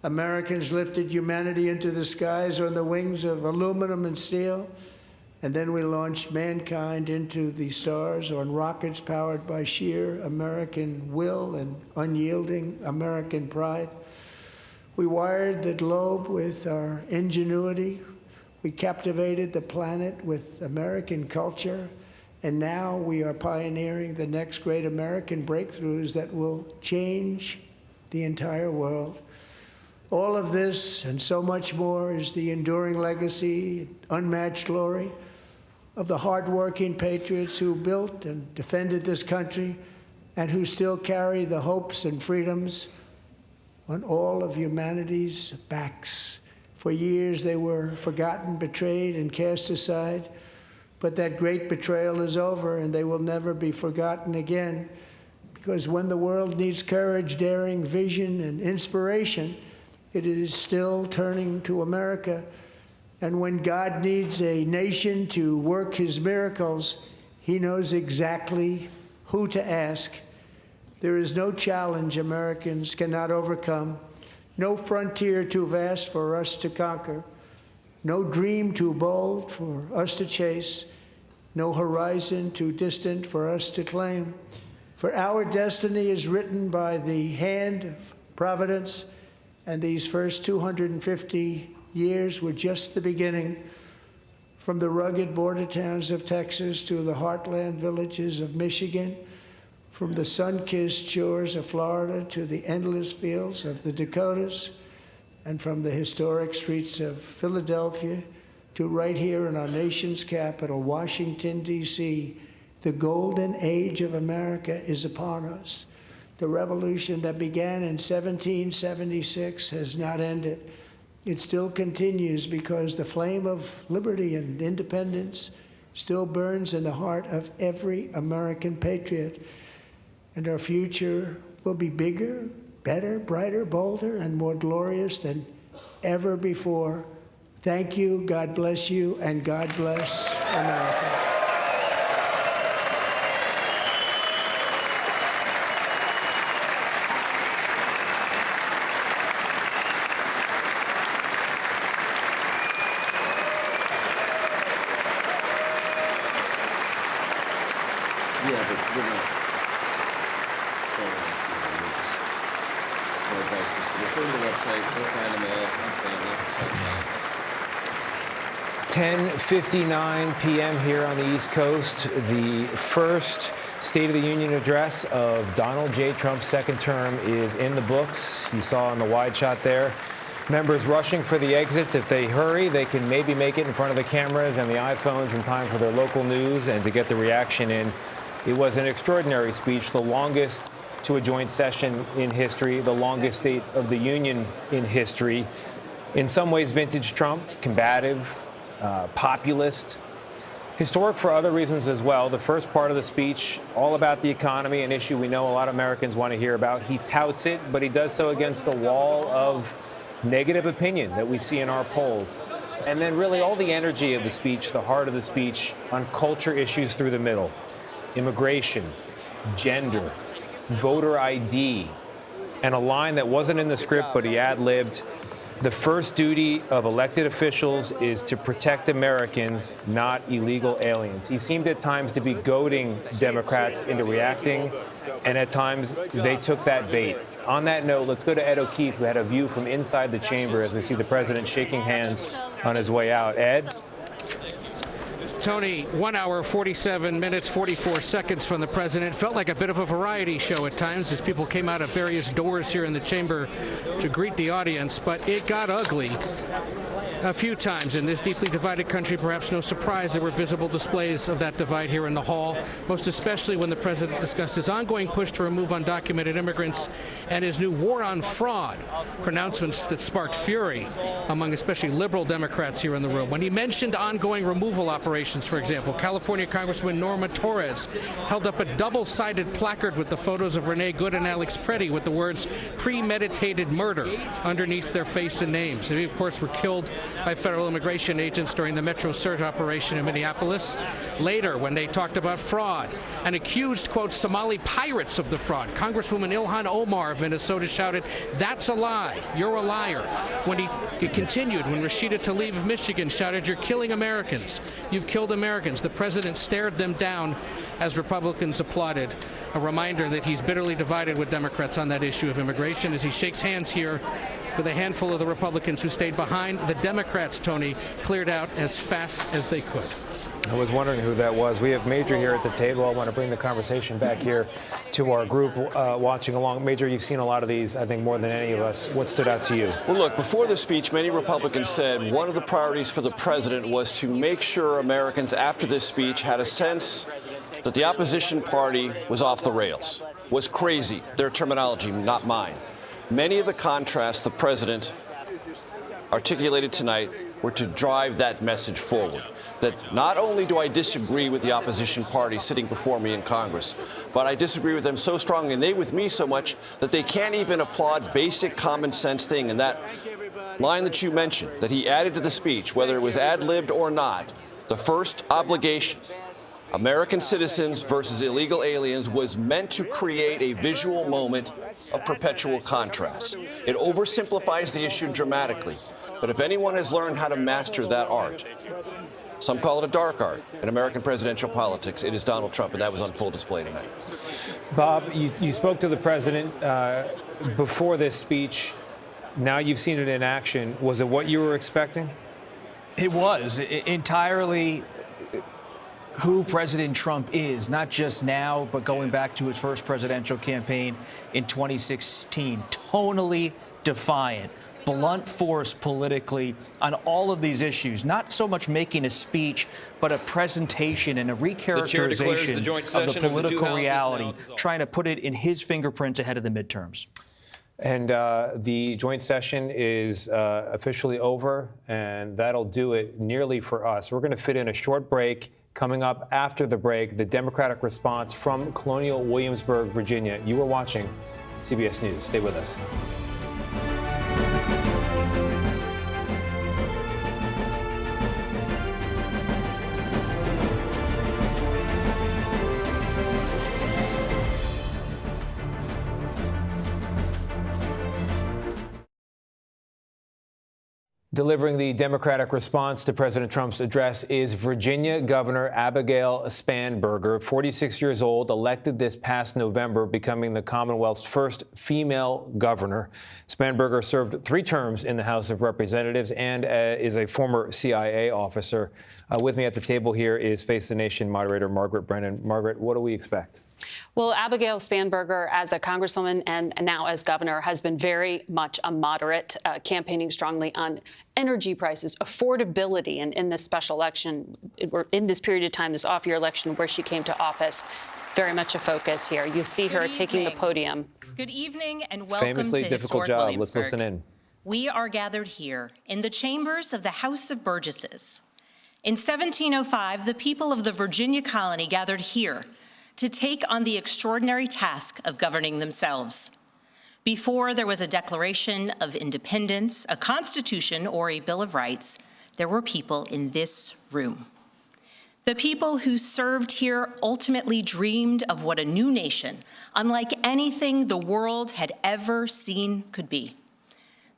Americans lifted humanity into the skies on the wings of aluminum and steel. And then we launched mankind into the stars on rockets powered by sheer American will and unyielding American pride. We wired the globe with our ingenuity. We captivated the planet with American culture. And now we are pioneering the next great American breakthroughs that will change the entire world. All of this and so much more is the enduring legacy, unmatched glory of the hardworking patriots who built and defended this country and who still carry the hopes and freedoms on all of humanity's backs. For years they were forgotten, betrayed, and cast aside. But that great betrayal is over, and they will never be forgotten again. Because when the world needs courage, daring, vision, and inspiration, it is still turning to America. And when God needs a nation to work his miracles, he knows exactly who to ask. There is no challenge Americans cannot overcome, no frontier too vast for us to conquer, no dream too bold for us to chase, no horizon too distant for us to claim. For our destiny is written by the hand of providence, and these first 250 years were just the beginning. From the rugged border towns of Texas to the heartland villages of Michigan, from the sun-kissed shores of Florida to the endless fields of the Dakotas, and from the historic streets of Philadelphia to right here in our nation's capital, Washington, D.C., the golden age of America is upon us. The revolution that began in 1776 has not ended. It still continues because the flame of liberty and independence still burns in the heart of every American patriot. And our future will be bigger, better, brighter, bolder, and more glorious than ever before. Thank you, God bless you, and God bless America. Ten 10:59 p.m. here on the East Coast, the first State of the Union address of Donald J. Trump's second term is in the books. You saw on the wide shot there, members rushing for the exits. If they hurry, they can maybe make it in front of the cameras and the iPhones in time for their local news and to get the reaction in. It was an extraordinary speech, the longest to a joint session in history, the longest State of the Union in history. In some ways, vintage Trump, combative, populist, historic for other reasons as well. The first part of the speech, all about the economy, an issue we know a lot of Americans want to hear about. He touts it, but he does so against the wall of negative opinion that we see in our polls. And then really all the energy of the speech, the heart of the speech, on culture issues through the middle. Immigration, gender, voter ID, and a line that wasn't in the script, but he ad-libbed. The first duty of elected officials is to protect Americans, not illegal aliens. He seemed at times to be goading Democrats into reacting, and at times they took that bait. On that note, let's go to Ed O'Keefe, who had a view from inside the chamber as we see the president shaking hands on his way out. Ed? Tony, 1 hour, 47 minutes, 44 seconds from the president. Felt like a bit of a variety show at times as people came out of various doors here in the chamber to greet the audience, but it got ugly a few times in this deeply divided country. Perhaps no surprise there were visible displays of that divide here in the hall, most especially when the president discussed his ongoing push to remove undocumented immigrants and his new war on fraud, pronouncements that sparked fury among especially liberal Democrats here in the room. When he mentioned ongoing removal operations, for example, California Congresswoman Norma Torres held up a double-sided placard with the photos of Renee Good and Alex Preddy with the words premeditated murder underneath their face and names. They, of course, were killed by federal immigration agents during the Metro Surge operation in Minneapolis. Later, when they talked about fraud and accused, quote, Somali pirates of the fraud, Congresswoman Ilhan Omar of Minnesota shouted, "That's a lie. You're a liar." When he continued, when Rashida Tlaib of Michigan shouted, "You're killing Americans. You've killed Americans," the president stared them down as Republicans applauded. A reminder that he's bitterly divided with Democrats on that issue of immigration as he shakes hands here with a handful of the Republicans who stayed behind. The Democrats, Tony, cleared out as fast as they could. I was wondering who that was. We have Major here at the table. I want to bring the conversation back here to our group watching along. Major, you've seen a lot of these, I think, more than any of us. What stood out to you? Well, look, before the speech, many Republicans said one of the priorities for the president was to make sure Americans after this speech had a sense that the opposition party was off the rails, was crazy, their terminology, not mine. Many of the contrasts the president articulated tonight were to drive that message forward, that not only do I disagree with the opposition party sitting before me in Congress, but I disagree with them so strongly, and they with me so much, that they can't even applaud basic common sense thing. And that line that you mentioned, that he added to the speech, whether it was ad-libbed or not, the first obligation, American citizens versus illegal aliens, was meant to create a visual moment of perpetual contrast. It oversimplifies the issue dramatically. But if anyone has learned how to master that art, some call it a dark art in American presidential politics, it is Donald Trump, and that was on full display tonight. Bob, you spoke to the president before this speech. Now you've seen it in action. Was it what you were expecting? It was entirely who President Trump is, not just now, but going back to his first presidential campaign in 2016. Tonally defiant, blunt force politically on all of these issues, not so much making a speech, but a presentation and a recharacterization of the political reality, trying to put it in his fingerprints ahead of the midterms. And the joint session is officially over, and that'll do it nearly for us. We're going to fit in a short break. Coming up after the break, the Democratic response from Colonial Williamsburg, Virginia. You are watching CBS News. Stay with us. Delivering the Democratic response to President Trump's address is Virginia Governor Abigail Spanberger, 46 years old, elected this past November, becoming the Commonwealth's first female governor. Spanberger served 3 terms in the House of Representatives and is a former CIA officer. With me at the table here is Face the Nation moderator Margaret Brennan. Margaret, what do we expect? Well, Abigail Spanberger, as a congresswoman and now as governor, has been very much a moderate, campaigning strongly on energy prices, affordability, and in this special election, or in this period of time, this off-year election where she came to office, very much a focus here. You see her taking the podium. Good evening and welcome Famously to difficult historic job. Williamsburg. Let's listen in. We are gathered here in the chambers of the House of Burgesses. In 1705, the people of the Virginia colony gathered here to take on the extraordinary task of governing themselves. Before there was a Declaration of Independence, a Constitution, or a Bill of Rights, there were people in this room. The people who served here ultimately dreamed of what a new nation, unlike anything the world had ever seen, could be.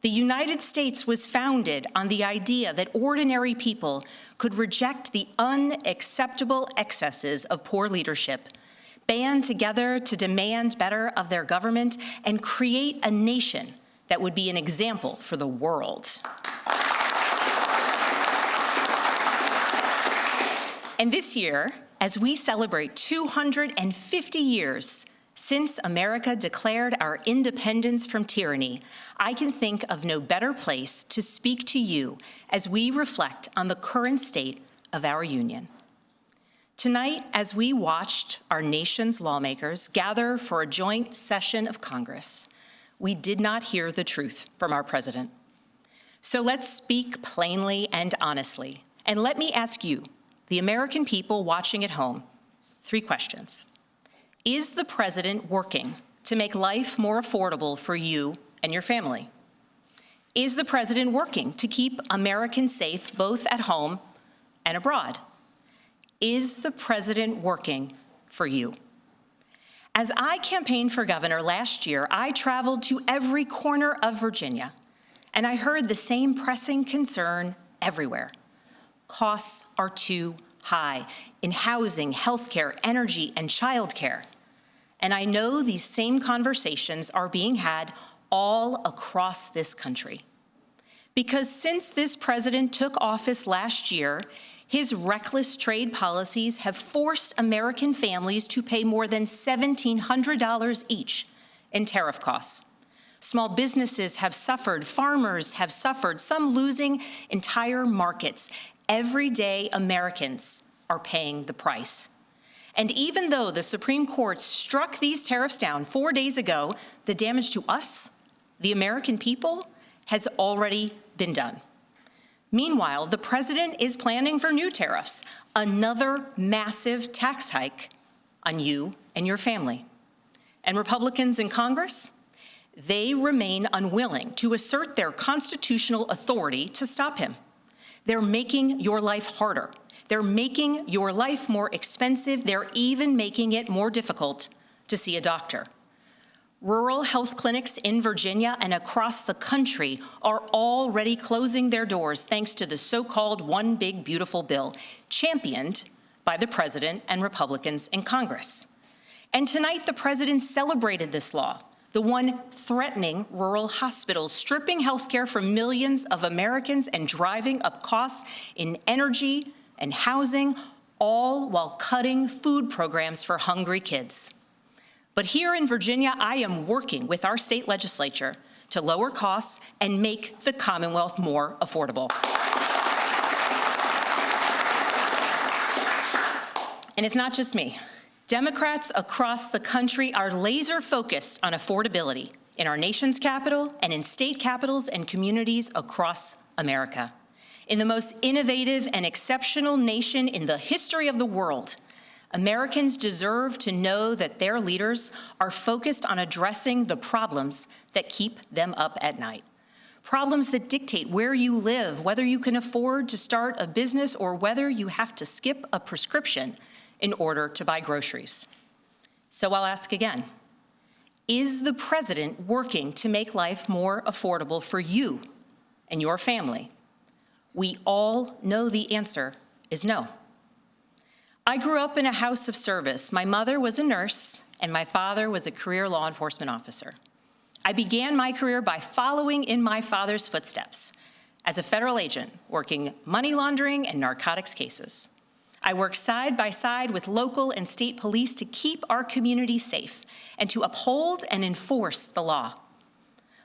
The United States was founded on the idea that ordinary people could reject the unacceptable excesses of poor leadership, band together to demand better of their government, and create a nation that would be an example for the world. And this year, as we celebrate 250 years since America declared our independence from tyranny, I can think of no better place to speak to you as we reflect on the current state of our union. Tonight, as we watched our nation's lawmakers gather for a joint session of Congress, we did not hear the truth from our president. So let's speak plainly and honestly. And let me ask you, the American people watching at home, 3 questions. Is the president working to make life more affordable for you and your family? Is the president working to keep Americans safe both at home and abroad? Is the president working for you? As I campaigned for governor last year, I traveled to every corner of Virginia, and I heard the same pressing concern everywhere. Costs are too high in housing, healthcare, energy, and childcare. And I know these same conversations are being had all across this country. Because since this president took office last year, his reckless trade policies have forced American families to pay more than $1,700 each in tariff costs. Small businesses have suffered, farmers have suffered, some losing entire markets. Everyday Americans are paying the price. And even though the Supreme Court struck these tariffs down 4 days ago, the damage to us, the American people, has already been done. Meanwhile, the president is planning for new tariffs, another massive tax hike on you and your family. And Republicans in Congress, they remain unwilling to assert their constitutional authority to stop him. They're making your life harder. They're making your life more expensive. They're even making it more difficult to see a doctor. Rural health clinics in Virginia and across the country are already closing their doors thanks to the so-called One Big Beautiful Bill, championed by the president and Republicans in Congress. And tonight, the president celebrated this law, the one threatening rural hospitals, stripping health care from millions of Americans and driving up costs in energy and housing, all while cutting food programs for hungry kids. But here in Virginia, I am working with our state legislature to lower costs and make the Commonwealth more affordable. And it's not just me. Democrats across the country are laser focused on affordability in our nation's capital and in state capitals and communities across America. In the most innovative and exceptional nation in the history of the world, Americans deserve to know that their leaders are focused on addressing the problems that keep them up at night. Problems that dictate where you live, whether you can afford to start a business, or whether you have to skip a prescription in order to buy groceries. So I'll ask again, is the president working to make life more affordable for you and your family? We all know the answer is no. I grew up in a house of service. My mother was a nurse, and my father was a career law enforcement officer. I began my career by following in my father's footsteps as a federal agent, working money laundering and narcotics cases. I worked side by side with local and state police to keep our community safe and to uphold and enforce the law.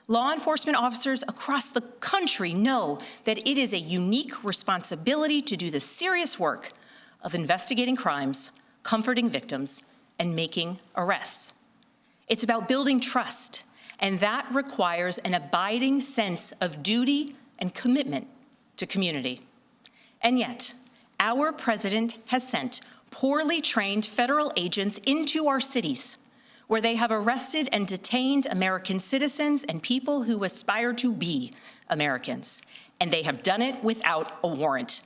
Law enforcement officers across the country know that it is a unique responsibility to do the serious work of investigating crimes, comforting victims, and making arrests. It's about building trust, and that requires an abiding sense of duty and commitment to community. And yet, our president has sent poorly trained federal agents into our cities, where they have arrested and detained American citizens and people who aspire to be Americans. And they have done it without a warrant.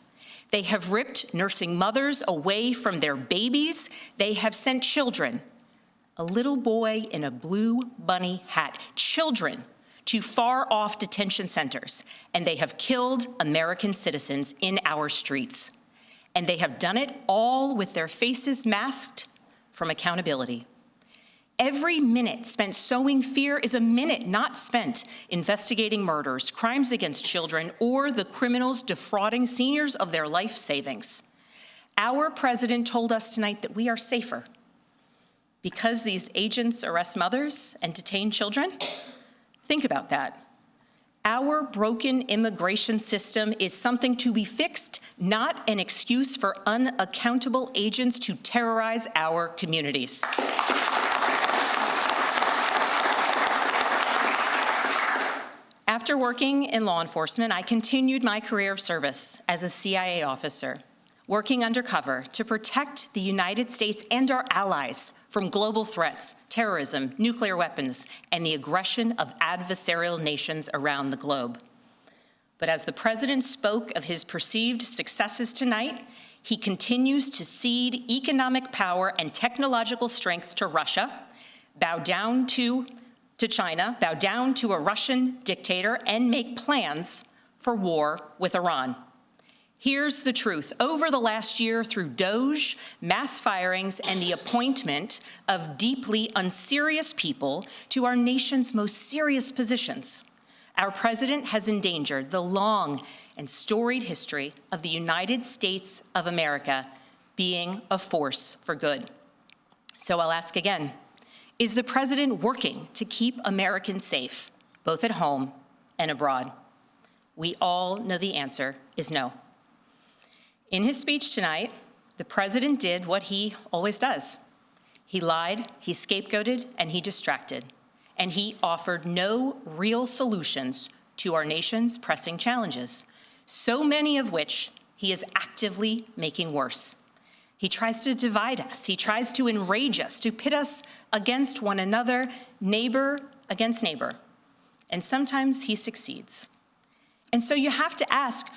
They have ripped nursing mothers away from their babies. They have sent children, a little boy in a blue bunny hat, children to far-off detention centers, and they have killed American citizens in our streets. And they have done it all with their faces masked from accountability. Every minute spent sowing fear is a minute not spent investigating murders, crimes against children, or the criminals defrauding seniors of their life savings. Our president told us tonight that we are safer because these agents arrest mothers and detain children. Think about that. Our broken immigration system is something to be fixed, not an excuse for unaccountable agents to terrorize our communities. After working in law enforcement, I continued my career of service as a CIA officer, working undercover to protect the United States and our allies from global threats, terrorism, nuclear weapons, and the aggression of adversarial nations around the globe. But as the president spoke of his perceived successes tonight, he continues to cede economic power and technological strength to Russia, bow down to China, bow down to a Russian dictator, and make plans for war with Iran. Here's the truth. Over the last year, through DOGE, mass firings, and the appointment of deeply unserious people to our nation's most serious positions, our president has endangered the long and storied history of the United States of America being a force for good. So I'll ask again, is the president working to keep Americans safe, both at home and abroad? We all know the answer is no. In his speech tonight, the president did what he always does. He lied, he scapegoated, and he distracted. And he offered no real solutions to our nation's pressing challenges, so many of which he is actively making worse. He tries to divide us. He tries to enrage us, to pit us against one another, neighbor against neighbor. And sometimes he succeeds. And so you have to ask,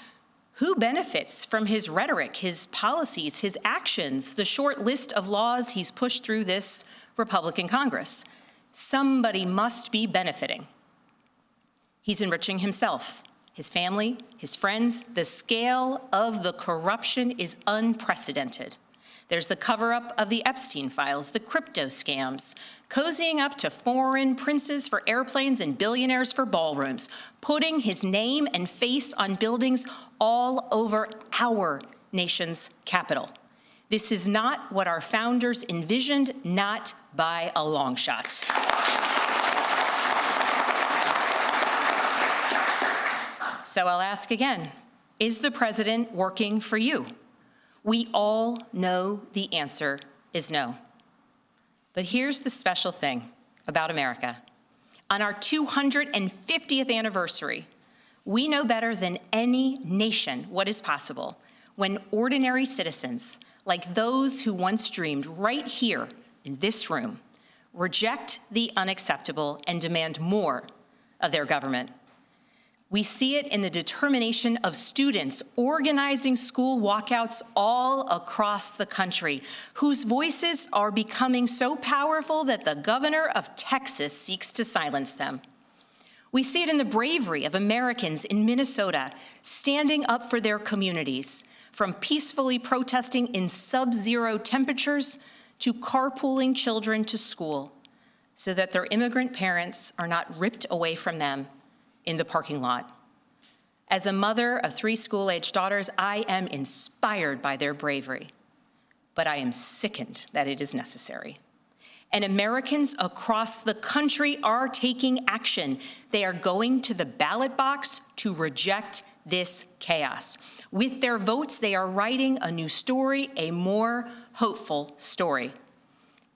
who benefits from his rhetoric, his policies, his actions, the short list of laws he's pushed through this Republican Congress? Somebody must be benefiting. He's enriching himself, his family, his friends. The scale of the corruption is unprecedented. There's the cover-up of the Epstein files, the crypto scams, cozying up to foreign princes for airplanes and billionaires for ballrooms, putting his name and face on buildings all over our nation's capital. This is not what our founders envisioned, not by a long shot. So I'll ask again, is the president working for you? We all know the answer is no. But here's the special thing about America. On our 250th anniversary, we know better than any nation what is possible when ordinary citizens, like those who once dreamed right here in this room, reject the unacceptable and demand more of their government. We see it in the determination of students organizing school walkouts all across the country, whose voices are becoming so powerful that the governor of Texas seeks to silence them. We see it in the bravery of Americans in Minnesota standing up for their communities, from peacefully protesting in sub-zero temperatures to carpooling children to school, so that their immigrant parents are not ripped away from them in the parking lot. As a mother of 3 school-aged daughters, I am inspired by their bravery, but I am sickened that it is necessary. And Americans across the country are taking action. They are going to the ballot box to reject this chaos. With their votes, they are writing a new story, a more hopeful story.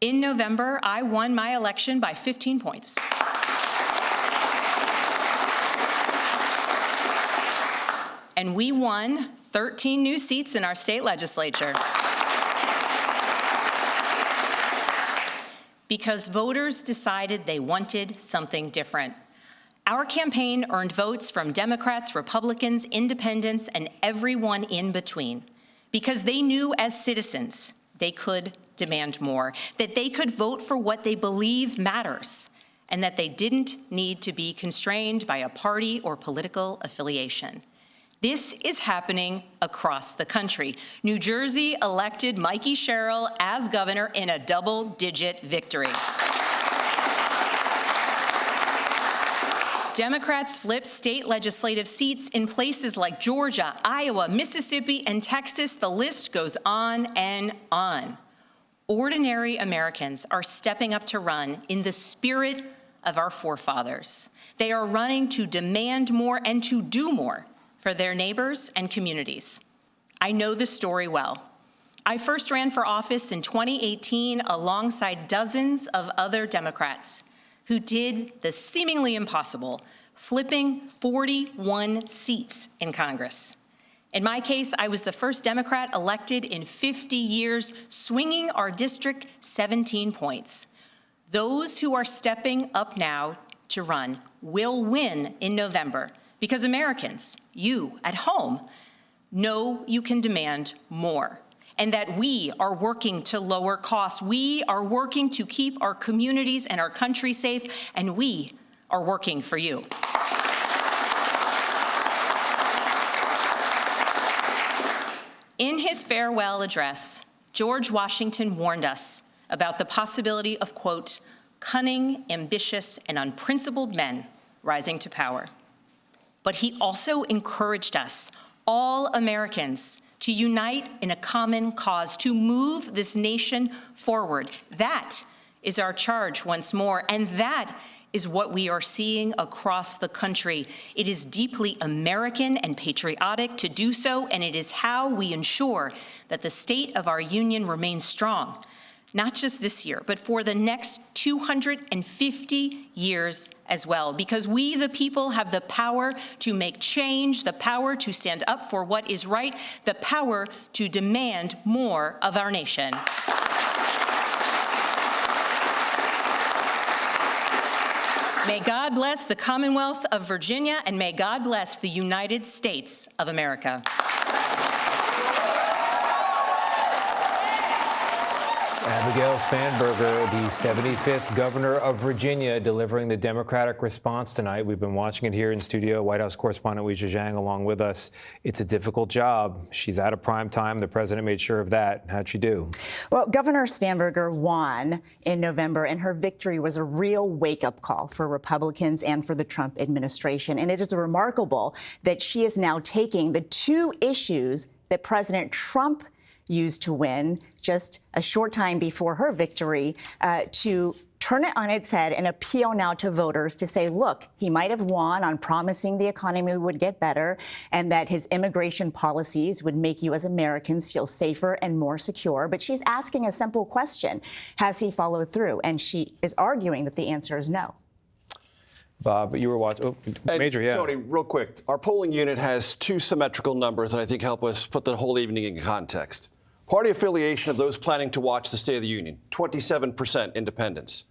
In November, I won my election by 15 points. And we won 13 new seats in our state legislature. Because voters decided they wanted something different. Our campaign earned votes from Democrats, Republicans, independents, and everyone in between. Because they knew as citizens they could demand more, that they could vote for what they believe matters, and that they didn't need to be constrained by a party or political affiliation. This is happening across the country. New Jersey elected Mikey Sherrill as governor in a double-digit victory. Democrats flipped state legislative seats in places like Georgia, Iowa, Mississippi, and Texas. The list goes on and on. Ordinary Americans are stepping up to run in the spirit of our forefathers. They are running to demand more and to do more for their neighbors and communities. I know this story well. I first ran for office in 2018 alongside dozens of other Democrats who did the seemingly impossible, flipping 41 seats in Congress. In my case, I was the first Democrat elected in 50 years, swinging our district 17 points. Those who are stepping up now to run will win in November because Americans, you at home, know you can demand more, and that we are working to lower costs. We are working to keep our communities and our country safe, and we are working for you. In his farewell address, George Washington warned us about the possibility of, quote, cunning, ambitious, and unprincipled men rising to power. But he also encouraged us, all Americans, to unite in a common cause, to move this nation forward. That is our charge once more, and that is what we are seeing across the country. It is deeply American and patriotic to do so, and it is how we ensure that the state of our union remains strong, not just this year, but for the next 250 years as well, because we, the people, have the power to make change, the power to stand up for what is right, the power to demand more of our nation. May God bless the Commonwealth of Virginia, and may God bless the United States of America. Abigail Spanberger, the 75th governor of Virginia, delivering the Democratic response tonight. We've been watching it here in studio. White House correspondent Weijia Zhang along with us. It's a difficult job. She's out of prime time. The president made sure of that. How'd she do? Well, Governor Spanberger won in November, and her victory was a real wake-up call for Republicans and for the Trump administration. And it is remarkable that she is now taking the two issues that President Trump used to win just a short time before her victory to turn it on its head and appeal now to voters to say, look, he might have won on promising the economy would get better and that his immigration policies would make you as Americans feel safer and more secure. But she's asking a simple question. Has he followed through? And she is arguing that the answer is no. Bob, you were watching. Oh, Major, yeah. Tony, real quick. Our polling unit has two symmetrical numbers that I think help us put the whole evening in context. Party affiliation of those planning to watch the State of the Union, 27% independents.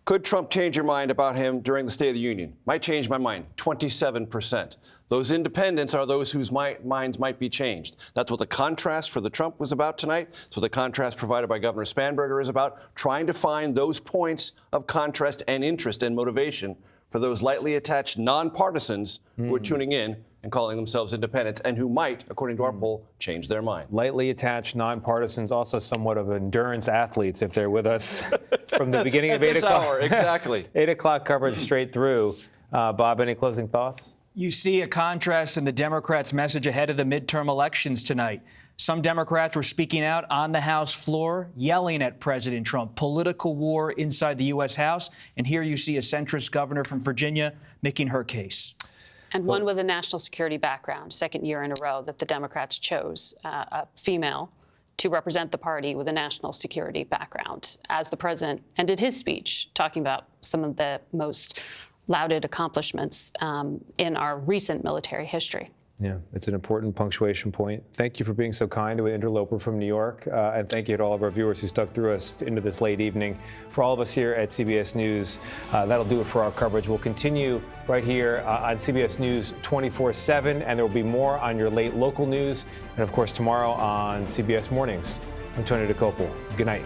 Could Trump change your mind about him during the State of the Union? Might change my mind, 27%. Those independents are those whose minds might be changed. That's what the contrast for the Trump was about tonight. That's what the contrast provided by Governor Spanberger is about, trying to find those points of contrast and interest and motivation for those lightly attached nonpartisans who are tuning in and calling themselves independents and who might, according to our poll, change their mind. Lightly attached nonpartisans, also somewhat of endurance athletes if they're with us from the beginning of 8 o'clock. Hour, exactly. 8 o'clock coverage straight through. Bob, any closing thoughts? You see a contrast in the Democrats' message ahead of the midterm elections tonight. Some Democrats were speaking out on the House floor, yelling at President Trump, political war inside the U.S. House. And here you see a centrist governor from Virginia making her case. And one with a national security background, second year in a row that the Democrats chose a female to represent the party with a national security background, as the president ended his speech talking about some of the most lauded accomplishments in our recent military history. Yeah, it's an important punctuation point. Thank you for being so kind to an interloper from New York. And thank you to all of our viewers who stuck through us into this late evening. For all of us here at CBS News, that'll do it for our coverage. We'll continue right here on CBS News 24/7, and there will be more on your late local news. And of course, tomorrow on CBS Mornings. I'm Tony DeCopel. Good night.